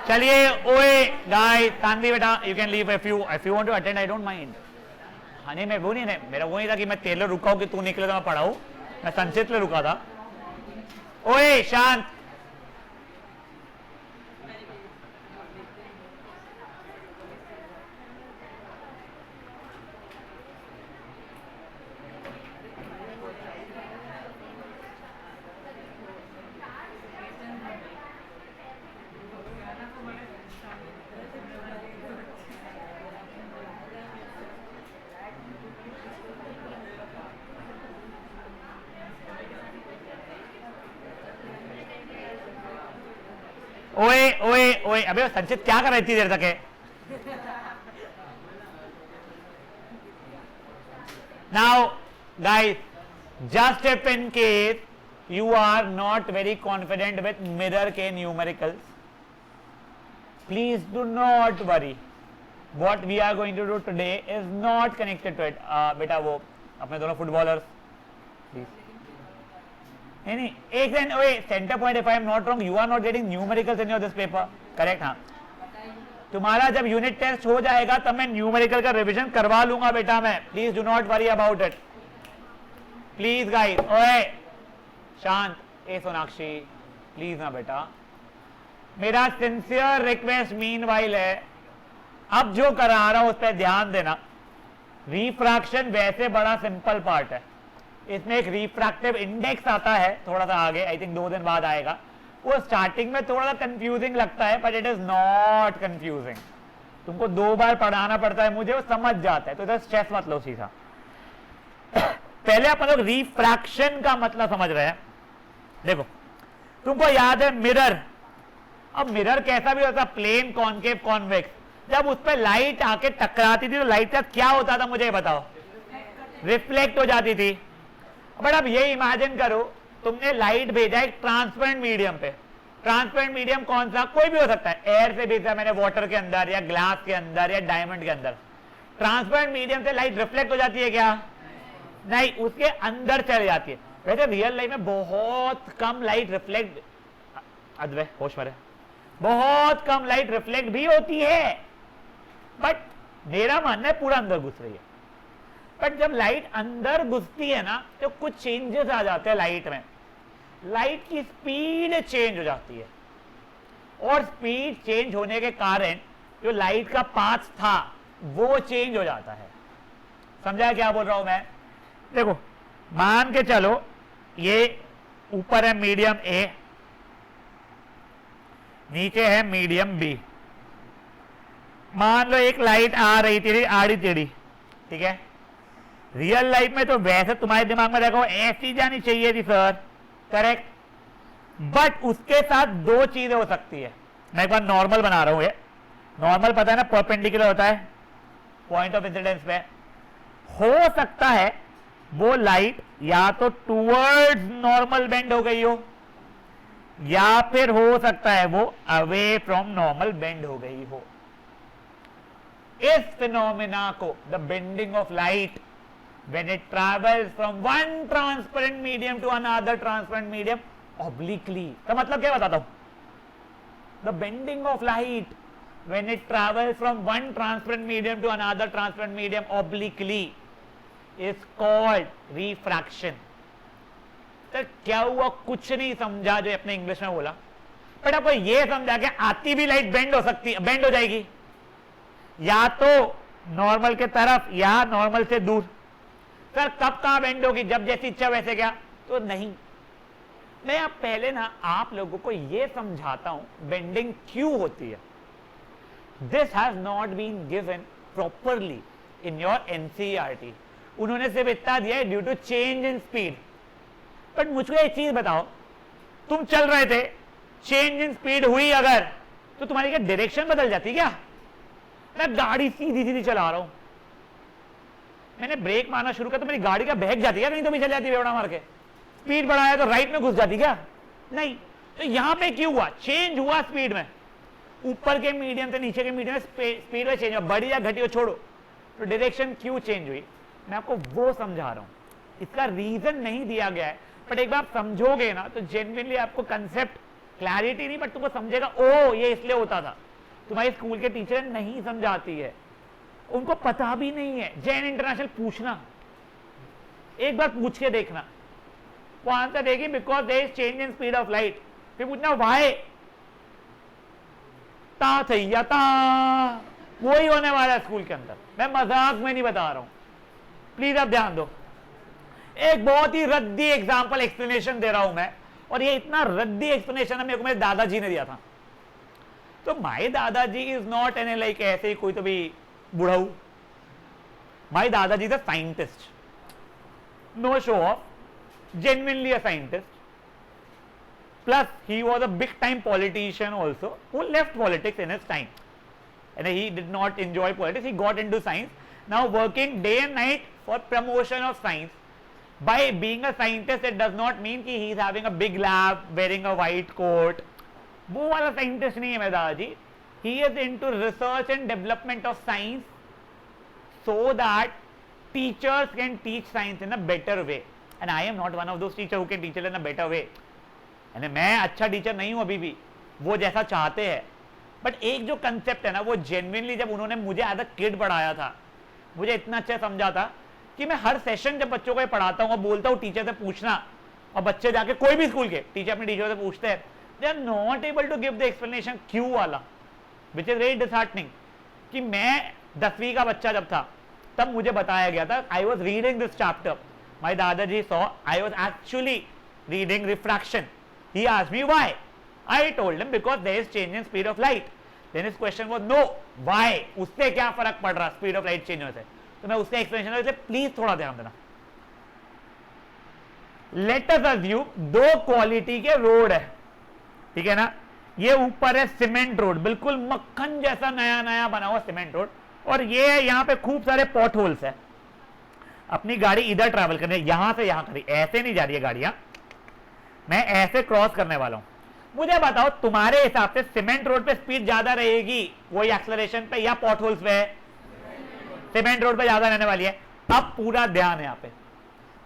Speaker 1: चलिए ओए गाइस, तानवी बेटा you can leave if you want to attend, I don't mind. हाँ नहीं, मैं वो नहीं, मेरा वो नहीं था कि मैं तेरे लिए रुका हूं कि तू निकले तो मैं पढ़ाऊं, मैं संचित लिए रुका था। ओए शांत, ओए ओए ओए, अबे संचित क्या कर रही थी देर तक है? Now guys, just if in case you are not very confident with mirror के numericals, please do not worry. What we are going to do today is not connected to it. बेटा वो अपने दोनों फुटबॉलर्स, नहीं एक second, ओए centre point, if I am not wrong you are not getting numericals in your this paper, correct? हाँ, तुम्हारा जब यूनिट टेस्ट हो जाएगा तब मैं न्यूमेरिकल का रिवीजन करवा लूंगा बेटा मैं। Please do not worry about it, please guys. ओए शांत, ए सोनाक्षी प्लीज ना बेटा, मेरा सिंसियर रिक्वेस्ट मीनवाइल है, अब जो करा रहा हूं उस पर ध्यान देना। रिफ्रैक्शन वैसे बड़ा सिंपल पार्ट है, इसमें एक रिफ्रैक्टिव इंडेक्स आता है थोड़ा सा आगे, आई थिंक 2 दिन बाद आएगा। वो स्टार्टिंग में थोड़ा सा कंफ्यूजिंग लगता है, but it is not confusing. तुमको 2 बार पढ़ाना पड़ता है, मुझे वो समझ जाता है, तो इधर स्ट्रेस मत लो सीधा। पहले अपन लोग रिफ्रैक्शन का मतलब समझ रहे हैं। देखो तुमको याद है मिरर, अब मिरर कैसा भी होता, प्लेन, कॉनकेव, कॉन्वेक्स। जब उस पर लाइट आके टकराती थी तो लाइट का क्या होता था मुझे बताओ? रिफ्लेक्ट हो जाती थी। बट अब ये इमेजिन करो तुमने लाइट भेजा एक ट्रांसपेरेंट मीडियम पे। ट्रांसपेरेंट मीडियम कौन सा? कोई भी हो सकता है, एयर से भेजा मैंने, वाटर के अंदर या ग्लास के अंदर या डायमंड के अंदर। ट्रांसपेरेंट मीडियम से लाइट रिफ्लेक्ट हो जाती है क्या? नहीं, उसके अंदर चली जाती है। वैसे रियल लाइफ में बहुत कम लाइट रिफ्लेक्ट, अद्वै होश में, बहुत कम लाइट रिफ्लेक्ट भी होती है, बट मेरा मानना है पूरा अंदर घुस रही है। बट जब लाइट अंदर घुसती है ना तो कुछ चेंजेस आ जाते हैं लाइट में, लाइट की स्पीड चेंज हो जाती है, और स्पीड चेंज होने के कारण जो लाइट का पाथ था वो चेंज हो जाता है। समझा क्या बोल रहा हूं मैं? देखो मान के चलो ये ऊपर है मीडियम ए, नीचे है मीडियम बी। मान लो एक लाइट आ रही थी आड़ी टेढ़ी, ठीक है। रियल लाइफ में तो वैसे तुम्हारे दिमाग में देखो ऐसी जानी चाहिए थी सर, करेक्ट, बट उसके साथ दो चीजें हो सकती है। मैं एक बार नॉर्मल बना रहा हूं, ये नॉर्मल पता है ना परपेंडिकुलर होता है पॉइंट ऑफ इंसिडेंस पे। हो सकता है वो लाइट या तो टूवर्ड्स नॉर्मल बेंड हो गई हो, या फिर हो सकता है वो अवे फ्रॉम नॉर्मल बेंड हो गई हो। इस फिनोमेना को the bending of light when it travels from one transparent medium to another transparent medium obliquely, तो मतलब क्या बताता हूं, the bending of light when it travels from one transparent medium to another transparent medium obliquely is called refraction। तो क्या हुआ, कुछ नहीं समझा जो अपने इंग्लिश में बोला, बट आपको ये समझा कि आती भी लाइट बेंड हो सकती है, बेंड हो जाएगी या तो नॉर्मल के तरफ या नॉर्मल से दूर। सर कब कहां बेंड होगी, जब जैसी इच्छा वैसे क्या, तो नहीं। मैं आप पहले ना आप लोगों को यह समझाता हूं बेंडिंग क्यों होती है। This has not been given properly in your NCERT. उन्होंने सिर्फ इतना दिया है due to change in speed. But मुझको एक चीज बताओ, तुम चल रहे थे, चेंज इन स्पीड हुई अगर, तो तुम्हारी क्या डायरेक्शन बदल जाती क्या? मैं गाड़ी सीधी सीधी चला रहा हूं, मैंने ब्रेक मारना शुरू किया तो मेरी गाड़ी क्या बहक जाती है, कहीं तो भी चल जाती बेवड़ा मार के। स्पीड बढ़ाया तो राइट में घुस जाती क्या? नहीं। तो यहां पे क्यों हुआ, चेंज हुआ स्पीड में, ऊपर के मीडियम से नीचे के मीडियम में स्पीड में चेंज हुआ, बड़ी या घटी हो छोड़ो, तो डायरेक्शन क्यों चेंज हुई, मैं आपको वो समझा रहा हूं। इसका रीजन नहीं दिया गया है, बट एक बार आप समझोगे ना तो जेन्युइनली आपको कंसेप्ट क्लैरिटी नहीं, बट तुमको समझेगा ओ ये इसलिए होता था। तुम्हारे स्कूल के टीचर नहीं समझाती है, उनको पता भी नहीं है। जैन इंटरनेशनल पूछना, एक बार पूछ के देखना, वो आंसर देगी because there is change in speed of light. फिर पूछना व्हाई, ता थैया ता, वही होने वाला है स्कूल के अंदर। मैं मजाक में नहीं बता रहा हूं, प्लीज आप ध्यान दो। एक बहुत ही रद्दी एग्जाम्पल एक्सप्लेनेशन दे रहा हूं मैं, और ये इतना रद्दी एक्सप्लेनेशन मेरे को मेरे दादाजी ने दिया था। तो माय दादाजी इज नॉट एन लाइक ऐसे ही कोई तो भी बुढ़ाऊ। माय दादाजी is a scientist, no show off, genuinely a scientist, plus he was a big time politician also who left politics in his time, and he did not enjoy politics, he got into science, now working day and night for promotion of science. By being a scientist it does not mean कि he is having a big lab wearing a white coat, वो वाला scientist नहीं है मेरा दादाजी। he is into research and development of science so that teachers can teach science in a better way, and I am not one of those teachers who can teach it in a better way। यानी मैं अच्छा teacher नहीं हूं अभी भी, वो जैसा चाहते हैं, बट एक जो कंसेप्ट है ना वो जेन्युइनली जब उन्होंने मुझे एज अ किड पढ़ाया था, मुझे इतना अच्छा समझा था कि मैं हर सेशन जब बच्चों को पढ़ाता हूँ और बोलता हूँ टीचर से पूछना, और बच्चे जाके कोई भी स्कूल के टीचर अपने टीचर से पूछते हैं, they are not able to give the explanation क्यों वाला, विच इज वेरी डिसहार्टनिंग। कि मैं 10वीं का बच्चा जब था तब मुझे बताया गया था, I was reading this chapter, my dadaji saw I was actually reading refraction, he asked me why, I told him because there is change in speed of light, then his question was no why, उससे क्या फर्क पड़ रहा speed of light change होने से, तो मैं उससे एक्सप्लेनेशन दिया, प्लीज थोड़ा ध्यान देना। लेट अस अज्यूम दो क्वालिटी के रोड है, ठीक है ना, ये ऊपर है सीमेंट रोड, बिल्कुल मक्खन जैसा नया नया बना हुआ सीमेंट रोड, और ये यहाँ पे खूब सारे पॉट होल्स है। अपनी गाड़ी इधर ट्रैवल करने, यहां से यहां करी, ऐसे नहीं जा रही है गाड़ियां, मैं ऐसे क्रॉस करने वाला हूं। मुझे बताओ तुम्हारे हिसाब से सीमेंट रोड पे स्पीड ज्यादा रहेगी वही एक्सेलरेशन पे या पॉट होल्स पे? सीमेंट रोड पे ज्यादा रहने वाली है। अब पूरा ध्यान है यहाँ पे,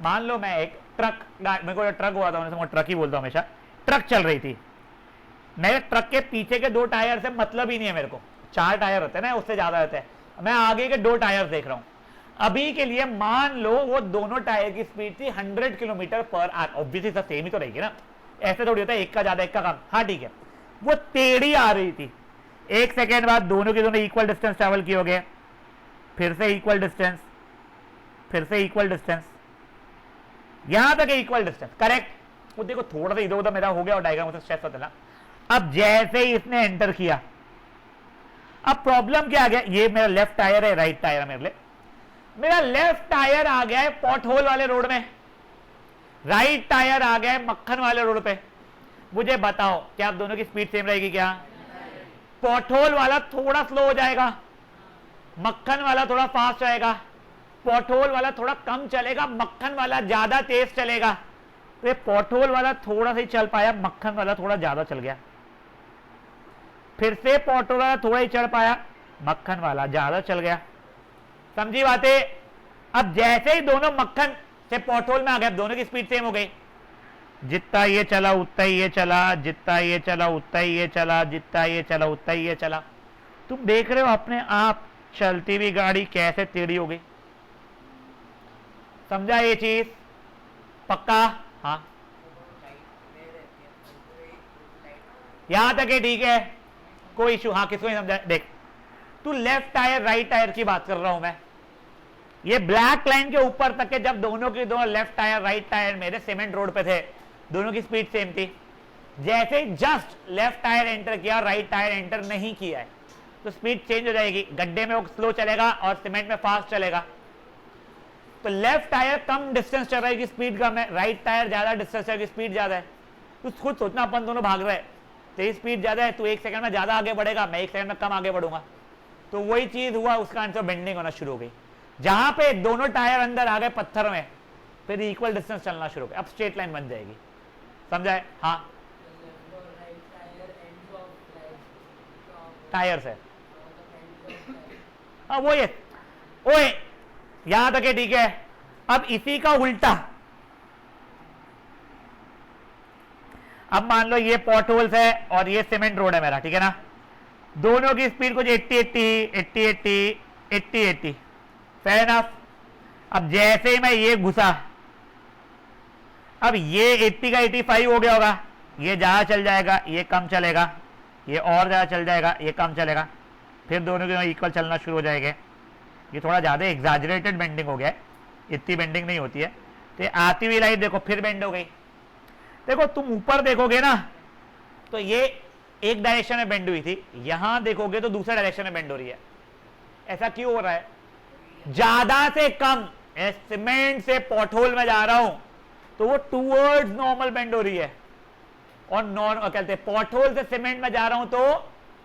Speaker 1: मान लो मैं एक ट्रक, मेरे को ट्रक हुआ था, ट्रक ही बोलता हूं हमेशा, ट्रक चल रही थी, मेरे ट्रक के पीछे के 2 टायर से मतलब ही नहीं है मेरे को, 4 टायर होते हैं ना, उससे ज्यादा होते हैं, मैं आगे के 2 टायर देख रहा हूं। अभी के लिए मान लो वो दोनों टायर की स्पीड थी 100 किलोमीटर पर आवर, ऑब्वियसली सब सेम ही तो रहेगी ना, ऐसे थोड़ी होता है एक का ज्यादा एक का कम। हाँ ठीक है, वो टेढ़ी आ रही थी, 1 सेकेंड बाद दोनों के दोनों इक्वल डिस्टेंस ट्रेवल किए हो गए, फिर से इक्वल डिस्टेंस, फिर से इक्वल डिस्टेंस, यहां तक इक्वल डिस्टेंस, करेक्ट। वो देखो थोड़ा सा इधर उधर मेरा हो गया और डायग्राम से स्ट्रेस होता है। अब जैसे ही इसने एंटर किया, अब प्रॉब्लम क्या आ गया, ये मेरा लेफ्ट टायर है, राइट टायर है मेरे लिए, मेरा लेफ्ट टायर आ गया है पॉट होल वाले रोड में, राइट टायर आ गया है मक्खन वाले रोड पे। मुझे बताओ क्या आप दोनों की स्पीड सेम रहेगी क्या? पॉट होल वाला थोड़ा स्लो हो जाएगा, मक्खन वाला थोड़ा फास्ट जाएगा, पॉट होल वाला थोड़ा कम चलेगा, मक्खन वाला ज्यादा तेज चलेगा। तो ये पॉट होल वाला थोड़ा सा ही चल पाया, मक्खन वाला थोड़ा ज्यादा चल गया, फिर से पॉट होल वाला थोड़ा ही चढ़ पाया, मक्खन वाला ज्यादा चल गया। समझी बातें? अब जैसे ही दोनों मक्खन से पॉट होल में आ गए, दोनों की स्पीड सेम हो गई, जितना ये चला उतना ही ये चला, जितना ये चला उतना ही ये चला, जितना ये चला उतना ही ये चला। तुम देख रहे हो अपने आप चलती हुई गाड़ी कैसे टेढ़ी हो गई। समझा ये चीज? पक्का? हाँ, यहां तक है, ठीक है, कोई इशू? हाँ, किसको नहीं समझा? देख, तू लेफ्ट टायर राइट टायर की बात कर रहा हूं मैं, ये ब्लैक लाइन के ऊपर तक के जब दोनों के दोनों लेफ्ट टायर राइट टायर मेरे सीमेंट रोड पे थे, दोनों की स्पीड सेम थी। जैसे जस्ट लेफ्ट टायर एंटर किया, राइट टायर एंटर नहीं किया है, तो स्पीड चेंज हो जाएगी, गड्ढे में वो स्लो चलेगा और सीमेंट में फास्ट चलेगा। तो लेफ्ट टायर कम डिस्टेंस चल रहा है, स्पीड कम है, राइट टायर ज्यादा डिस्टेंस है, स्पीड ज्यादा है। तो खुद सोचना, अपन दोनों भाग रहे हैं, तेरी स्पीड ज्यादा है, तू 1 सेकंड में ज्यादा आगे बढ़ेगा, मैं 1 सेकंड में कम आगे बढ़ूंगा। तो वही चीज हुआ, उसका आंसर बेंडिंग होना शुरू हो गई। जहां पे दोनों टायर अंदर आ गए पत्थर में, फिर इक्वल डिस्टेंस चलना शुरू हो गया, अब स्ट्रेट लाइन बन जाएगी। समझा है? हाँ, टायर से, हाँ वो ये, ओए यहां तक है, ठीक है। अब इसी का उल्टा, अब मान लो ये पॉट होल्स है और ये सीमेंट रोड है मेरा, ठीक है ना, दोनों की स्पीड कुछ 80-80 फेयर इनफ। अब जैसे ही मैं ये घुसा, अब ये 80 का 85 हो गया होगा, ये ज्यादा चल जाएगा, ये कम चलेगा, ये और ज्यादा चल जाएगा, ये कम चलेगा, फिर दोनों के इक्वल चलना शुरू हो जाएंगे। ये थोड़ा ज्यादा एग्जैजरेटेड बेंडिंग हो गया है, इतनी बेंडिंग नहीं होती है। तो आती हुई लाइट देखो फिर बेंड हो गई। देखो तुम ऊपर देखोगे ना, तो ये एक डायरेक्शन में बेंड हुई थी, यहां देखोगे तो दूसरा डायरेक्शन में बेंड हो रही है। ऐसा क्यों हो रहा है? ज्यादा से कम, सीमेंट से पॉटहोल में जा रहा हूं तो वो टूवर्ड्स नॉर्मल बेंड हो रही है, और नॉर्मल कहते हैं पॉटहोल से सीमेंट में जा रहा हूं तो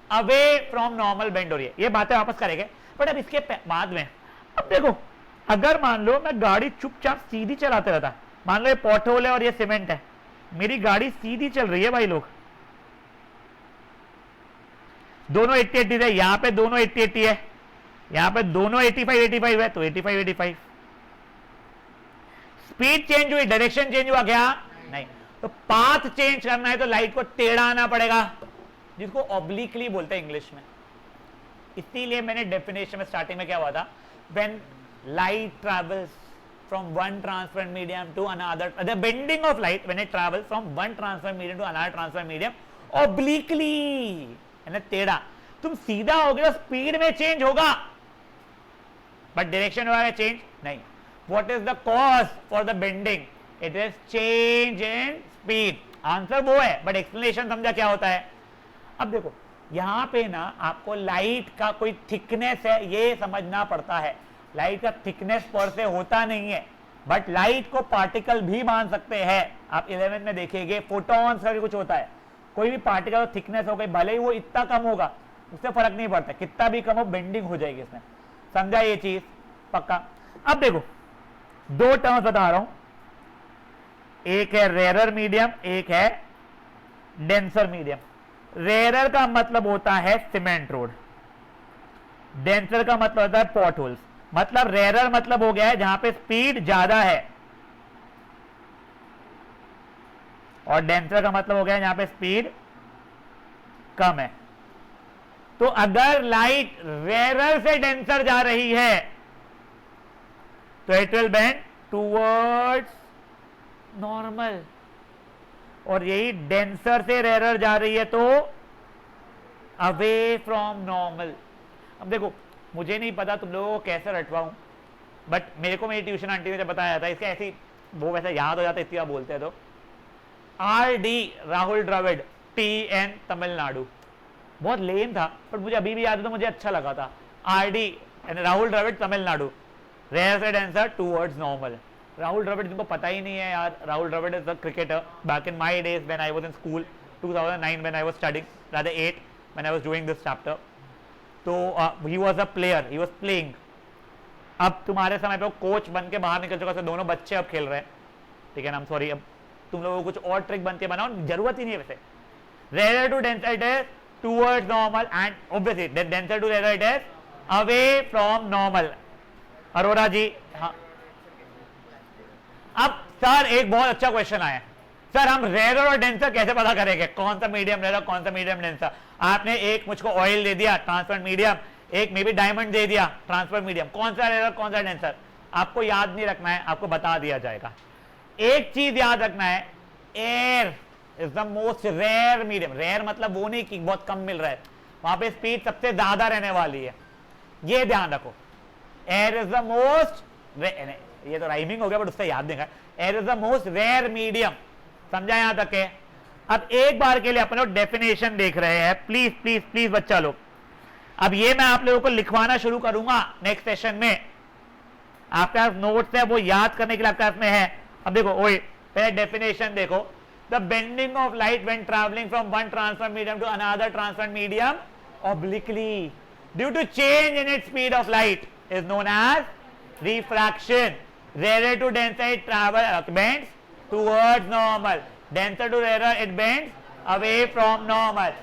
Speaker 1: अवे फ्रॉम नॉर्मल बेंड हो रही है। ये बातें वापस करेंगे, बट अब इसके बाद में, अब देखो अगर मान लो मैं गाड़ी चुपचाप सीधी चलाते रहता, मान लो ये पॉटहोल है और ये सीमेंट है, मेरी गाड़ी सीधी चल रही है भाई लोग, दोनों 80-80 है, यहां पे दोनों 80-80 है, यहां पे दोनों 85-85 है, तो 85-85 स्पीड चेंज हुई, डायरेक्शन चेंज हुआ क्या? नहीं। तो पाथ चेंज करना है तो लाइट को टेढ़ा आना पड़ेगा, जिसको ऑब्लिकली बोलते हैं इंग्लिश में। इसीलिए मैंने डेफिनेशन में स्टार्टिंग में क्या हुआ था, when light travels from one transparent medium to another, the bending of light when it travels from one transparent medium to another transparent medium obliquely, यानी टेढ़ा। तुम सीधा होगे तो स्पीड में चेंज होगा, बट डायरेक्शन वगैरह चेंज नहीं। What is the cause for the bending? It is change in speed. Answer वो है, बट एक्सप्लेनेशन समझा क्या होता है। अब देखो यहां पे ना आपको लाइट का कोई थिकनेस है ये समझना पड़ता है। लाइट का थिकनेस पर से होता नहीं है, बट लाइट को पार्टिकल भी मान सकते हैं। आप 11 में देखेंगे फोटॉन्स का भी कुछ होता है, कोई भी पार्टिकल थिकनेस हो गई, भले ही वो इतना कम होगा उससे फर्क नहीं पड़ता, कितना भी कम हो बेंडिंग हो जाएगी इसमें। समझा ये चीज? पक्का। अब देखो दो टर्म्स बता रहा हूं, एक है रेयरर मीडियम, एक है डेंसर मीडियम। रेयरर का मतलब होता है सीमेंट रोड, डेंसर का मतलब होता है पॉट होल्स। मतलब रेयरर मतलब हो गया है जहां पे स्पीड ज्यादा है, और डेंसर का मतलब हो गया है जहां पे स्पीड कम है। तो अगर लाइट रेरर से डेंसर जा रही है तो it will bend towards normal, और यही डेंसर से रेरर जा रही है तो अवे फ्रॉम नॉर्मल। अब देखो, मुझे नहीं पता तुम लोगों को कैसे रटवाऊं, बट मेरे को मेरी ट्यूशन आंटी ने जब बताया था, इसके ऐसी वो वैसे याद हो जाता, इतना बोलते हैं तो RD राहुल द्रविड़, TN तमिलनाडु, बहुत लेम था बट मुझे अभी भी याद है तो मुझे अच्छा लगा था। RD राहुल द्रविड़ तमिलनाडु, रेयर से denser towards normal. Rahul Dravid तुमको पता ही नहीं है यार, Rahul Dravid is the cricketer back in my days when I was in school 2009 when I was studying, rather 8 when I was doing this chapter. तो he was a player, he was playing. अब तुम्हारे समय पे वो कोच बन के बाहर निकल चुका, तो दोनों बच्चे अब खेल रहे हैं, ठीक है ना। सॉरी, अब तुम लोगों को कुछ और ट्रिक बनती है, बनाओ, जरूरत ही नहीं है वैसे। Rare to denser it is towards normal and obviously denser to rare it is away from normal. Arora ji, हाँ। अब सर एक बहुत अच्छा क्वेश्चन आया, सर हम रेयर और डेंसर कैसे पता करेंगे, कौन सा मीडियम रेयर, कौन सा मीडियम डेंसर। आपने एक मुझको ऑयल दे दिया ट्रांसपेरेंट मीडियम, एक मे बी डायमंड दे दिया ट्रांसपेरेंट मीडियम, कौन सा रेयर कौन सा डेंसर आपको याद नहीं रखना है, आपको बता दिया जाएगा। एक चीज याद रखना है, air is the most rare medium. Rare मतलब वो नहीं कि बहुत कम मिल रहा है, वहां पे स्पीड सबसे ज्यादा रहने वाली है, ये ध्यान रखो। एयर इज द मोस्ट, ये तो राइमिंग हो गया बट उससे याद देगा, air is the most rare medium. समझा यहां तक है। अब एक बार के लिए अपन लोग डेफिनेशन देख रहे हैं, प्लीज प्लीज प्लीज बच्चा लोग। अब ये मैं आप लोगों को लिखवाना शुरू करूंगा नेक्स्ट सेशन में, आपके पास नोट्स है वो याद करने के लिए आपके पास में है। अब देखो, ओए पहले डेफिनेशन देखो, the bending of light when travelling from one transfer medium to another transfer medium obliquely due to change in its speed of light is known as refraction. Rare to denser it travel bends towards normal, denser to rare it bends away from normal.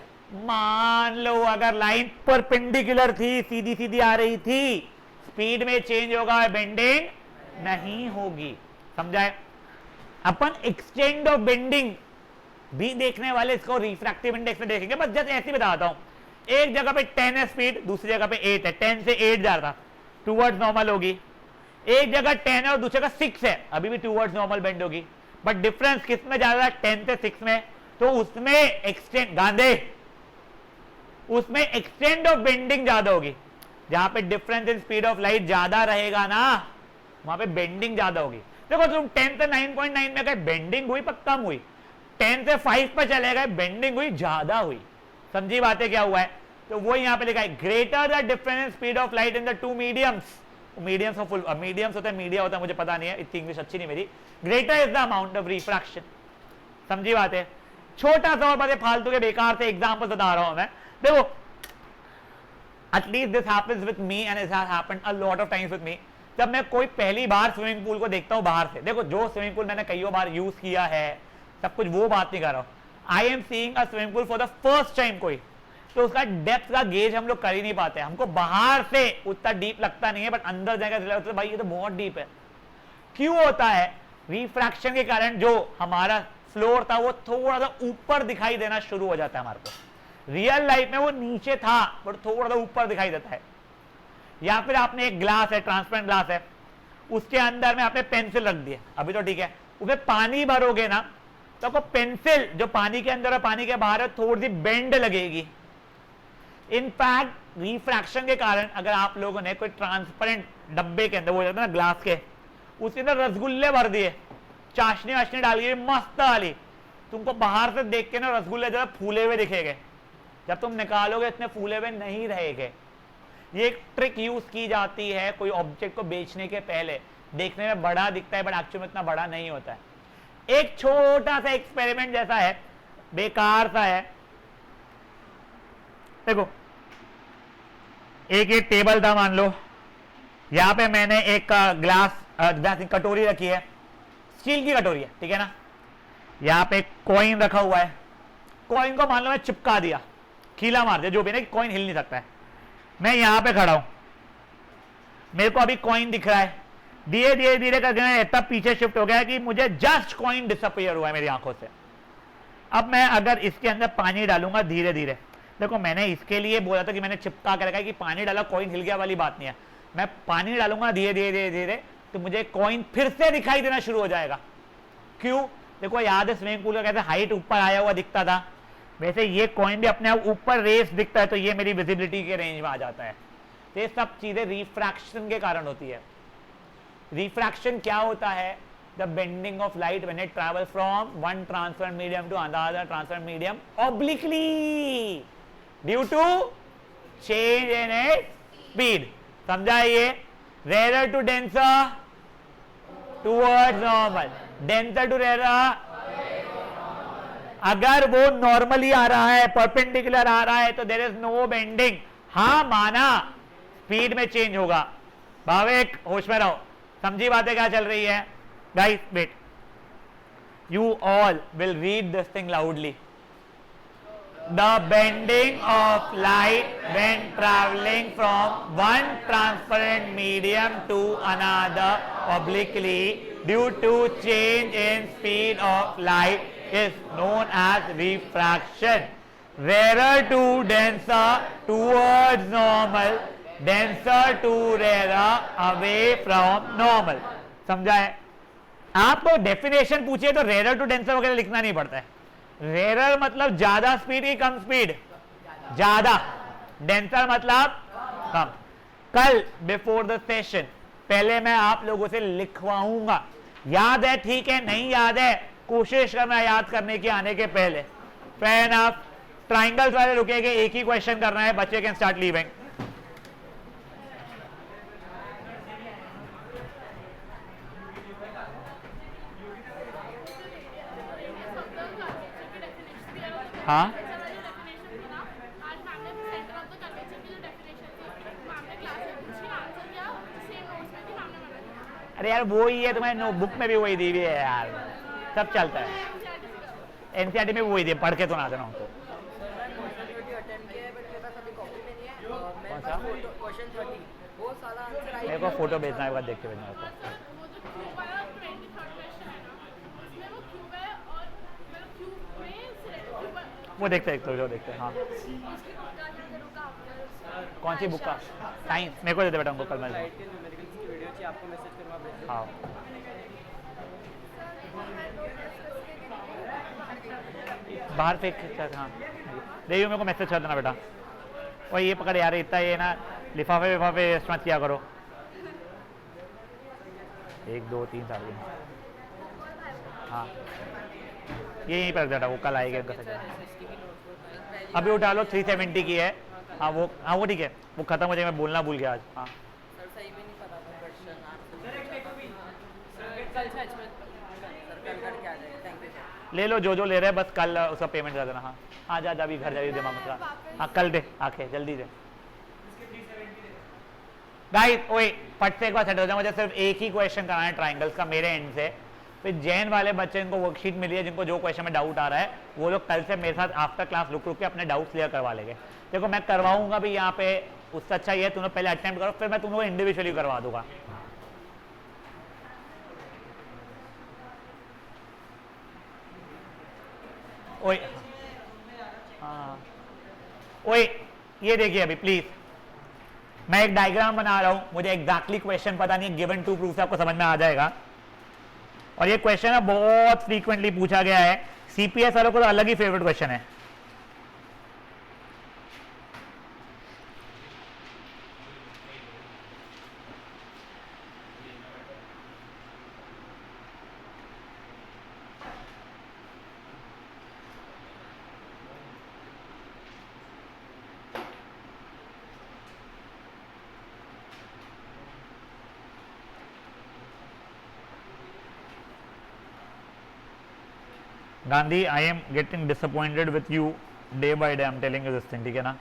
Speaker 1: मान लो अगर line perpendicular थी, सीधी सीधी आ रही थी, speed में change होगा, bending नहीं होगी। समझाए। अपन एक्सटेंड ऑफ बेंडिंग भी देखने वाले, इसको रिफ्रैक्टिव इंडेक्स में देखेंगे, बस जस्ट ऐसे बताता हूं। एक जगह पे 10 है स्पीड, दूसरी जगह पे 8 है, 10 से 8 जा रहा, टूवर्ड्स नॉर्मल होगी। एक जगह 10 है और दूसरी जगह 6 है, अभी भी टूवर्ड्स नॉर्मल बेंड होगी, बट डिफरेंस किस में ज्यादा है, 10 से 6 में, तो उसमें एक्सटेंड गांधे, उसमें एक्सटेंड ऑफ बेंडिंग ज्यादा होगी। जहां पे difference in speed of light ज्यादा रहेगा ना, वहां पे बेंडिंग ज्यादा होगी। देखो तुम 10 से 9.9 में गए, बेंडिंग हुई पर कम हुई, 10 से 5 पर चले गए, बेंडिंग हुई ज्यादा हुई। समझी बातें क्या हुआ है, तो वो यहां पे लिखा है, greater the difference in speed of light in the two mediums. Mediums of full mediums होता है, मीडिया होता है, मुझे पता नहीं है, इतनी इंग्लिश अच्छी नहीं मेरी। Greater is the amount of refraction. समझी बात है। छोटा सा और बड़े फालतू के बेकार से एग्जांपल बता रहा हूं मैं। देखो, at least this happens with me and it has happened a lot of times with me. जब मैं कोई पहली बार स्विमिंग पूल को देखता हूं बाहर से, देखो जो स्विमिंग पूल मैंने कई बार यूज किया है सब कुछ, वो बात नहीं कर रहा हूं। I am seeing a swimming pool for the first time कोई, तो उसका डेप्थ का गेज हम लोग कर ही नहीं पाते। हमको बाहर से उतना डीप लगता नहीं है, बट अंदर जाकर भाई ये तो बहुत डीप है। क्यों होता है? रिफ्रैक्शन के कारण जो हमारा फ्लोर था वो थोड़ा सा ऊपर दिखाई देना शुरू हो जाता है हमारे को। रियल लाइफ में वो नीचे था बट थोड़ा सा ऊपर दिखाई देता है। या फिर आपने एक ग्लास है, ट्रांसपेरेंट ग्लास है, उसके अंदर में आपने पेंसिल रख दी है, अभी तो ठीक है, उसमें पानी भरोगे ना तो आपको पेंसिल जो पानी के अंदर है पानी के बाहर है थोड़ी सी बेंड लगेगी। इनफैक्ट रिफ्रैक्शन के कारण अगर आप लोगों ने कोई ट्रांसपेरेंट डब्बे के अंदर, वो जाता है ना ग्लास के, उसके अंदर रसगुल्ले भर दिए, चाशनी वाशनी डाल के मस्त वाली, तुमको बाहर से देख के ना रसगुल्ले जरा फूले हुए दिखेंगे, जब तुम निकालोगे इतने फूले हुए नहीं रहेंगे। ये एक ट्रिक यूज की जाती है कोई ऑब्जेक्ट को बेचने के पहले, देखने में बड़ा दिखता है बट एक्चुअली में इतना बड़ा नहीं होता है। एक छोटा सा एक्सपेरिमेंट जैसा है, बेकार सा है। देखो एक ये टेबल था, मान लो यहां पे मैंने एक ग्लास कटोरी रखी है, स्टील की कटोरी है, ठीक है ना। यहां पे कॉइन रखा हुआ है, कॉइन को मान लो मैं चिपका दिया, कीला मार दिया, जो भी ना, कॉइन हिल नहीं सकता है। मैं यहां पे खड़ा हूं, मेरे को अभी कॉइन दिख रहा है, धीरे धीरे धीरे करके इतना पीछे शिफ्ट हो गया कि मुझे जस्ट कॉइन डिसअपियर हुआ है मेरी आंखों से। अब मैं अगर इसके अंदर पानी डालूंगा धीरे धीरे, देखो मैंने इसके लिए बोला था कि मैंने चिपका कर रखा है कि पानी डाला कॉइन हिल गया वाली बात नहीं है। मैं पानी डालूंगा धीरे धीरे धीरे धीरे तो मुझे कॉइन फिर से दिखाई देना शुरू हो जाएगा। क्यों? देखो याद है स्विमिंग पूल का कैसे हाइट ऊपर आया हुआ दिखता था, वैसे ये कॉइन भी अपने आप ऊपर रेस दिखता है, तो ये मेरी विजिबिलिटी के रेंज में आ जाता है। तो ये सब चीजें रिफ्रैक्शन के कारण होती है। रिफ्रैक्शन क्या होता है? The bending of light when it travel from one transparent medium to another transparent medium obliquely due to change in its speed. समझा ये? Rare to denser towards normal, denser to rare. अगर वो normally आ रहा है, perpendicular आ रहा है, तो there is no bending. हाँ माना, स्पीड में चेंज होगा। भावेक होश में रहो, समझी बातें क्या चल रही है? Guys wait, you all will read this thing loudly. The bending of light when traveling from one transparent medium to another obliquely due to change in speed of light is known as refraction. Rarer to denser towards normal, denser to rarer away from normal. समझा है? आपको definition पूछिए तो rare to denser वगैरह लिखना नहीं पड़ता है। रेयर मतलब ज्यादा स्पीड की कम स्पीड, ज्यादा। डेंसर मतलब कम। कल बिफोर द सेशन पहले मैं आप लोगों से लिखवाऊंगा, याद है? ठीक है, नहीं याद है कोशिश करना याद करने की आने के पहले। फैन आप ट्राइंगल्स वाले रुकेंगे, एक ही क्वेश्चन करना है, बच्चे कैन स्टार्ट लीविंग। हाँ अरे यार वो ही है, तुम्हारे नोटबुक में भी वही दी हुई है यार, सब चलता है। एनसीईआरटी में भी वही दी, पढ़ के तो ना देना हमको। मेरे को फोटो भेजना है, देख के भेजना है। वो देखते हैं, जो देखते हैं। हाँ कौन सी बुक का? साइंस मेरे को देते बेटा, उनको कल मैं हाँ बाहर फेंक। हाँ देखिए मेरे को मैसेज कर देना बेटा। और ये पकड़ यार, इतना ये ना लिफाफे विफाफे वेस्ट मत किया करो। 1 2 3 4 हाँ ये यहीं पर बेटा, वो कल आएगा। अभी उठा लो, 370 की है। हाँ वो ठीक है, वो खत्म हो जाएगा, मैं बोलना भूल गया आज। हाँ ले लो जो ले रहे हैं, बस कल उसका पेमेंट कर देना। हाँ हाँ जा अभी घर जाइए, दिमाग मत। हाँ कल दे आके, जल्दी दे। गाइस ओए फट से एक बार सेट हो जाए, मुझे सिर्फ एक ही क्वेश्चन कराना है ट्राइंगल्स का मेरे एंड से। फिर जैन वाले बच्चे जिनको वर्कशीट मिली है, जिनको जो क्वेश्चन में डाउट आ रहा है, वो लोग कल से मेरे साथ आफ्टर क्लास रुक के अपने डाउट क्लियर करवा लेंगे। देखो मैं करवाऊंगा भी यहाँ पे, उससे अच्छा ये तुम लोग पहले अटेम्प्ट करो, फिर मैं तुम लोग इंडिविजुअली करवा दूंगा। ओए हाँ ओए ये देखिए अभी प्लीज, मैं एक डायग्राम बना रहा हूं, मुझे एग्जैक्टली क्वेश्चन पता नहीं, गिवन टू प्रूफ से आपको समझ में आ जाएगा। और ये क्वेश्चन है बहुत फ्रीक्वेंटली पूछा गया है, सीपीएस वालों को तो अलग ही फेवरेट क्वेश्चन है। Gandhi I am getting disappointed with you day by day, I am telling you this thing, ठीक है ना?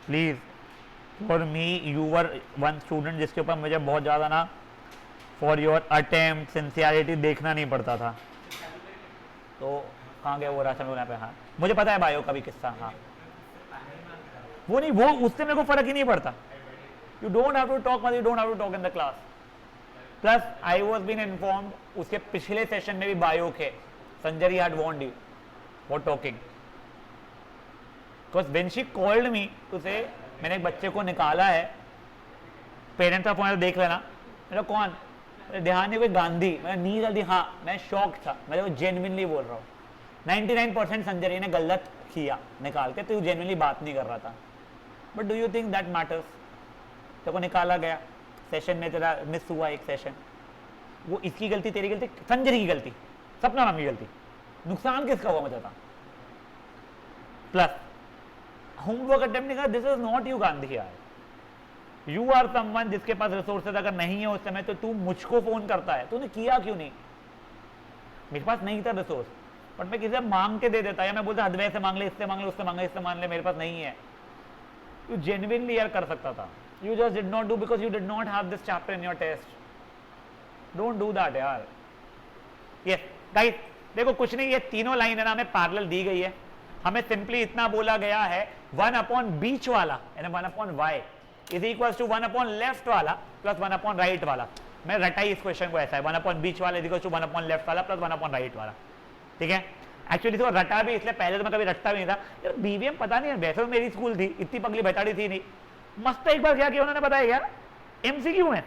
Speaker 1: Please for me you were one student जिसके ऊपर मुझे बहुत ज़्यादा ना फॉर योर अटेम्प्ट सिंसियरिटी देखना नहीं पड़ता था। तो कहाँ गया वो राशा में यहाँ पे? हाँ मुझे पता है बायो का भी किस्सा। हाँ वो नहीं, वो उससे मेरे को फर्क ही नहीं पड़ता। You don't have to talk, you don't have to talk in the class. Plus I was been informed, उसके पिछले सेशन में भी बायो के Sanjay had warned you for talking. Because when she called me to say मैंने एक बच्चे को निकाला है, पेरेंट्स का फोन देख लेना, मेरा कौन, ध्यान नहीं, कोई गांधी, मैं नींद जल्दी, हाँ मैं शॉक था, मैं वो जेन्युइनली बोल रहा हूँ 99% संजय रे ने गलत किया निकाल के, तो जेन्युइनली बात नहीं कर रहा था, but do you think that matters? तेरे को निकाला गया, सेशन में तेरा मिस हुआ एक सेशन, वो इसकी गलती, तेरी गलती, संजय की गलती, सपना नाम की गलती, नुकसान किसका हुआ मुझे बता? प्लस होमवर्क अटेम्प्ट नहीं कर, this is not you Gandhi यार, यू आर समवन जिसके पास रिसोर्सेज अगर नहीं है उस समय तो तू मुझको फोन करता है, तूने किया क्यों नहीं? मेरे पास नहीं था रिसोर्स, बट मैं किसी मांग के दे देता, या मैं बोलता हदवे से मांग ले, इससे मांग ले, उससे मांग ले, इससे मांग ले, मेरे पास नहीं है, यू जेन्युइनली यार कर सकता था, you just did not do because you did not have this chapter in your test, don't do that यार। यस गाइस देखो कुछ नहीं, ये तीनों लाइन है ना हमें पैरेलल दी गई है, हमें सिंपली इतना बोला गया है 1 बीच वाला यानी 1 y is equal to 1 left वाला प्लस 1 राइट वाला। मैं रटाई इस क्वेश्चन को ऐसा है, 1 बीच वाला इज इक्वल टू 1 लेफ्ट वाला प्लस 1 राइट वाला, ठीक है। एक्चुअली तो रटा भी इसलिए, पहले तो मैं कभी रटता भी नहीं था यार, बीवीएम पता नहीं है, वैसे तो मेरी स्कूल थी, इतनी पगली बैठाड़ी थी नहीं, मस्त एक बार क्या किया उन्होंने बताया यार, एमसीक्यू है,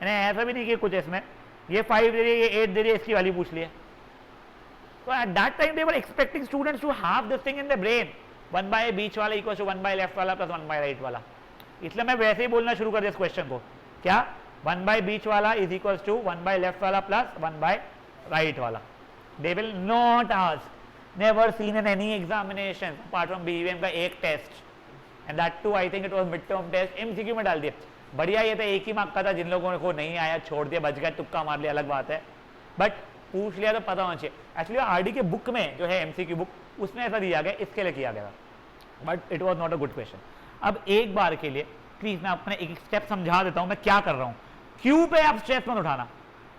Speaker 1: ऐसा भी नहीं कि कुछ इसमें ये 5 दे रही है, ये 8 दे रही है, इसकी वाली पूछ लिया। So at that time they were expecting students to have this thing in their brain, 1 by बीच वाला इक्वल टू 1 by लेफ्ट वाला प्लस 1 by राइट वाला, इसलिए मैं वैसे ही बोलना शुरू कर दिया इस क्वेश्चन को, क्या 1 by बीच वाला is equal to 1 by left वाला प्लस 1 by राइट वाला। They will not ask, never seen in any examination apart from BVM का एक test, and that too I think it was mid term test, MCQ में डाल दिया, बढ़िया, ये तो एक ही मार्क का था, जिन लोगों को नहीं आया छोड़ दिया, बच गया, तुक्का मार लिया अलग बात है, बट पूछ लिया तो पता होना चाहिए। एक्चुअली आरडी के बुक में जो है एमसीक्यू बुक, उसमें ऐसा दिया गया, इसके लिए किया गया, but it was not a good question. अब एक बार के लिए प्लीज मैं अपने एक स्टेप समझा देता हूं, मैं क्या कर रहा हूं, क्यू पे आप स्ट्रेस मत उठाना,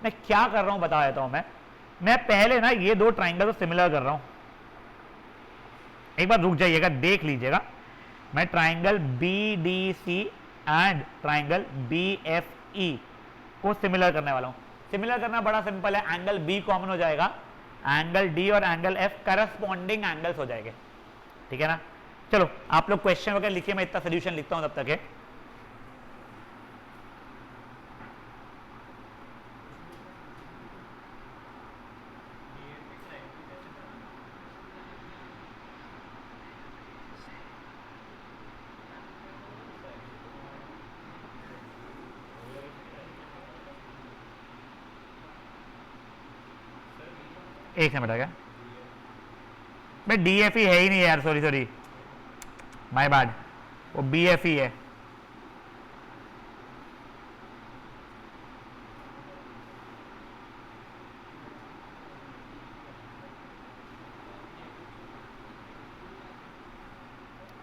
Speaker 1: मैं क्या कर रहा हूं बता देता हूं। मैं पहले ना ये दो ट्राइंगल को सिमिलर कर रहा हूं, एक बार रुक जाइएगा, देख लीजिएगा, मैं triangle B D C and triangle B F E को सिमिलर करने वाला हूं। सिमिलर करना बड़ा सिंपल है, एंगल बी कॉमन हो जाएगा, एंगल डी और एंगल एफ करस्पॉन्डिंग एंगल्स हो जाएंगे, ठीक है ना। चलो आप लोग क्वेश्चन वगैरह लिखिए, मैं इतना सोल्यूशन लिखता हूं तब तक है। एक मिनट गया भाई, डीएफई है ही नहीं यार, सॉरी सॉरी माय बैड, वो बीएफई है।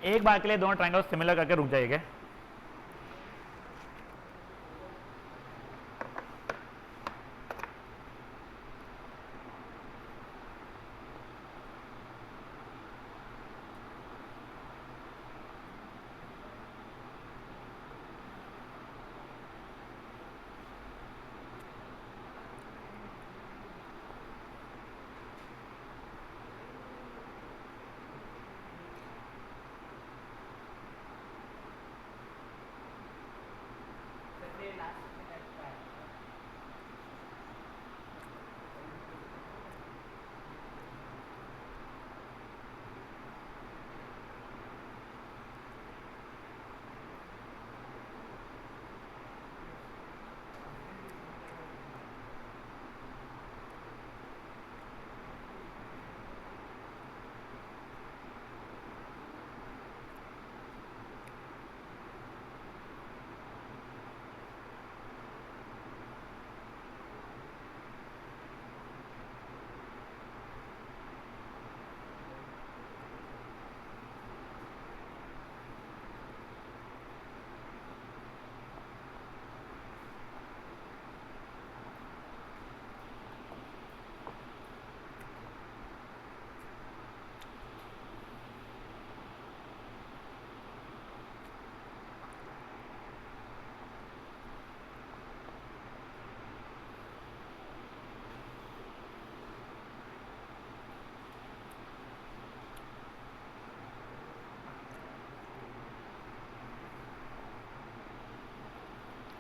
Speaker 1: एक बार के लिए दोनों ट्रायंगल सिमिलर करके रुक जाइएगा।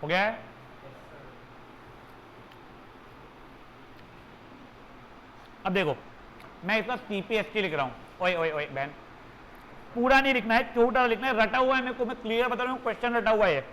Speaker 1: हो गया है? अब देखो मैं इसका CPST लिख रहा हूं। ओए ओए ओए बहन, पूरा नहीं लिखना है, छोटा लिखना है, रटा हुआ है मेरे को, मैं क्लियर बता रहा हूं, क्वेश्चन रटा हुआ है।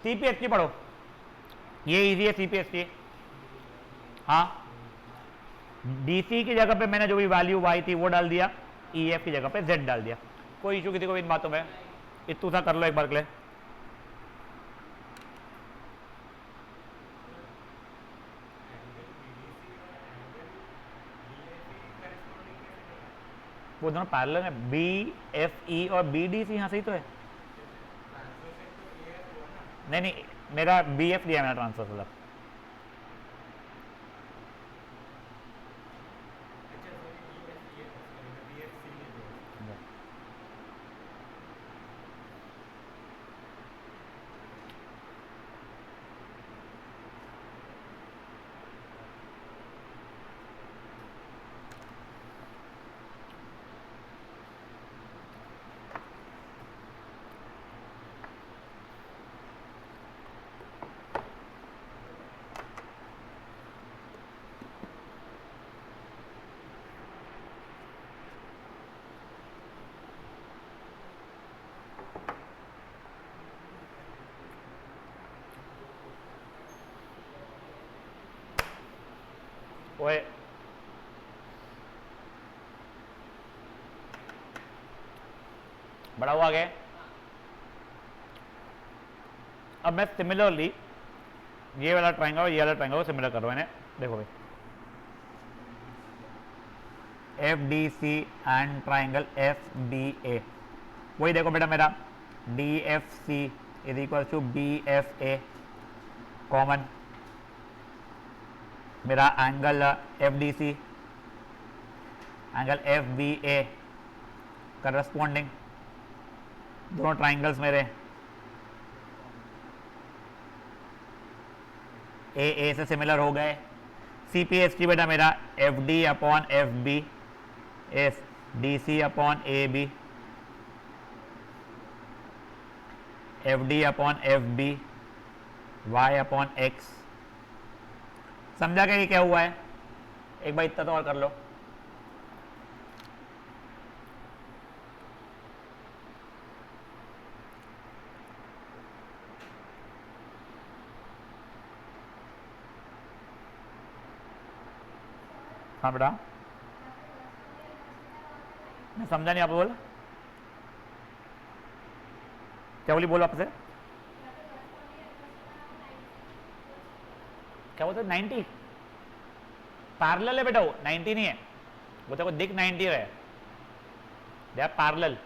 Speaker 1: CPST पढ़ो, ये इजी है CPST। हाँ, DC की जगह पे मैंने जो भी वैल्यू y थी वो डाल दिया, EF की जगह पे Z डाल दिया। कोई इशू किसी को भी इन बातों में? इतू सा कर लो एक बार के लिए। वो दोनों पैरेलल है, BFE और BDC यहाँ से ही तो है। नहीं नहीं, मेरा BF दिया, मेरा ट्रांसफर मतलब। ओए बड़ा हुआ गया। अब मैं सिमिलरली ये वाला ट्रायंगल और ये वाला ट्रायंगल को सिमिलर कर रहा हूं। देखो भाई, FDC एंड ट्रायंगल FDA, वही देखो बेटा, मेरा DFC is equal to BFA common, मेरा angle FDC angle FBA corresponding, दोनों ट्राइंगल्स मेरे AA से सिमिलर हो गए। CPST बेटा मेरा FD upon FB is DC upon AB, FD upon FB Y upon X। समझा क्या ये क्या हुआ है? एक बार इतना तो और कर लो। हाँ बेटा, मैं समझा नहीं, आप बोल क्या बोली, बोलो आपसे क्या बोलते? 90 पैरेलल है बेटा, वो 90 नहीं है, वो तो दिख 90 है, दे आर पैरेलल।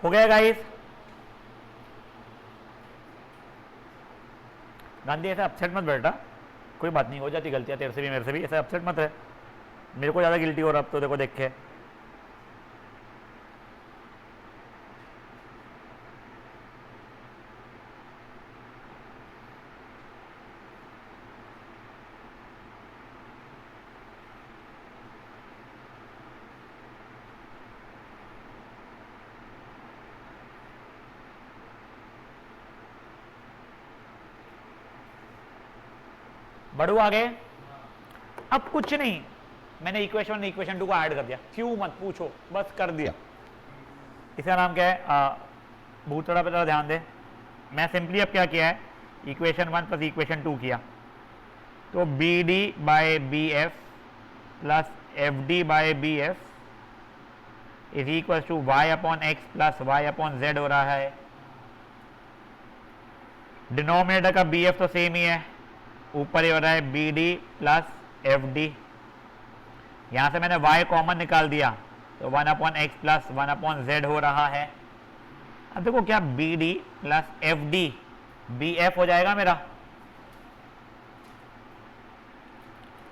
Speaker 1: हो गया गाइस? गांधी ऐसा अपसेट मत बैठा, कोई बात नहीं, हो जाती गलतियां तेरे से भी मेरे से भी, ऐसा अपसेट मत है। मेरे को ज़्यादा गिल्टी हो रहा अब तो, देखो देख के। बढ़ू आगे। अब कुछ नहीं, मैंने इक्वेशन 1 इक्वेशन 2 को ऐड कर दिया, क्यों मत पूछो, बस कर दिया। इसका नाम क्या है, भूतड़ा पे थोड़ा ध्यान दे। मैं सिंपली अब क्या किया है, इक्वेशन 1 प्लस इक्वेशन 2 किया, तो B D by B F plus F D by B F is equal to Y upon X plus Y upon Z हो रहा है। डिनोमिनेटर का बी एफ तो सेम ही है, ऊपर ही हो रहा है B D plus F D. यहां से मैंने y कॉमन निकाल दिया, तो 1 upon X plus 1 upon Z हो रहा है। अब देखो क्या B D plus F D B F हो जाएगा मेरा,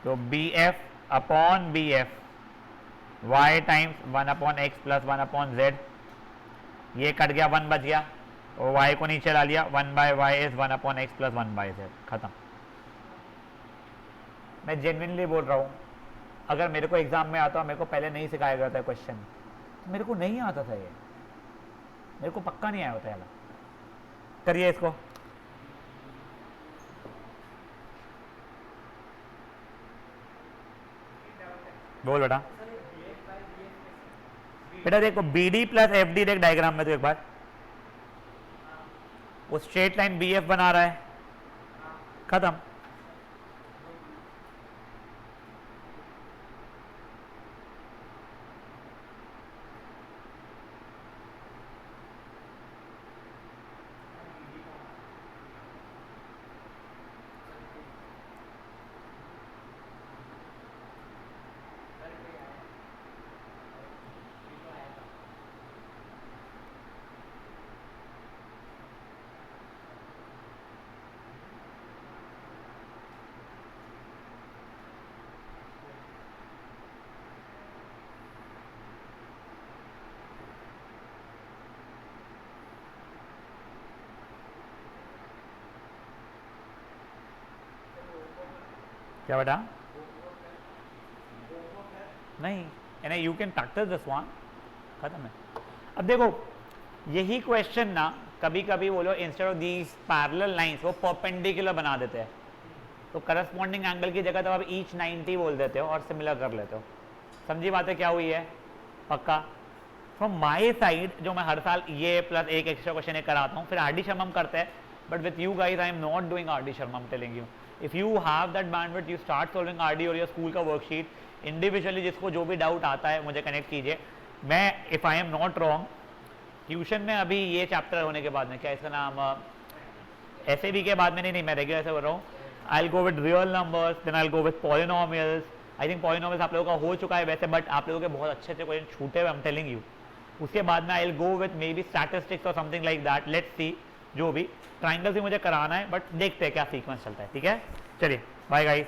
Speaker 1: तो B F upon B F Y times 1 upon X plus 1 upon Z, ये कट गया 1 बच गया, और y को नीचे डाल लिया, 1 by Y is 1 upon X plus 1 by Z, खत्म। मैं जेन्युइनली बोल रहा हूँ, अगर मेरे को एग्जाम में आता, मेरे को पहले नहीं सिखाया गया था क्वेश्चन, तो मेरे को नहीं आता था ये, मेरे को पक्का नहीं आया होता है। करिए इसको, बोल बेटा। बेटा देखो B D plus F D देख डायग्राम में, तो एक बार वो स्ट्रेट लाइन बी एफ बना रहा है, खत्म। क्या बेटा? नहीं, यानी you can practice this one, खत्म है। अब देखो यही क्वेश्चन ना कभी कभी वो लोग instead of these parallel lines वो परपेंडिकुलर बना देते हैं, तो करस्पॉन्डिंग एंगल की जगह तो आप ईच 90 बोल देते हो और सिमिलर कर लेते हो। समझी बातें क्या हुई है? पक्का। फ्रॉम माई साइड जो मैं हर साल ये प्लस एक एक्स्ट्रा क्वेश्चन कराता हूँ, फिर आरडी शर्मा करते हैं, but with you guys I am not doing RD Sharma, I am telling you. If you have that bandwidth, you start solving RD और योर स्कूल का वर्कशीट इंडिविजुअली, जिसको जो भी डाउट आता है मुझे कनेक्ट कीजिए। मैं if I am not wrong tuition में अभी ये चैप्टर होने के बाद में, क्या इसका नाम, ऐसे भी के बाद में, नहीं मैं रेगुलर से बोल रहा हूँ, I will go with real numbers, then I will go with polynomials. I think polynomials आप लोगों का हो चुका है वैसे, बट आप लोगों के बहुत अच्छे अच्छे क्वेश्चन छूटे हुए, आई एम टेलिंग यू। उसके बाद में I will go with maybe statistics और something like that, let's see. जो भी ट्राइंगल से मुझे कराना है, बट देखते हैं क्या सीक्वेंस चलता है। ठीक है, चलिए बाय गाइस।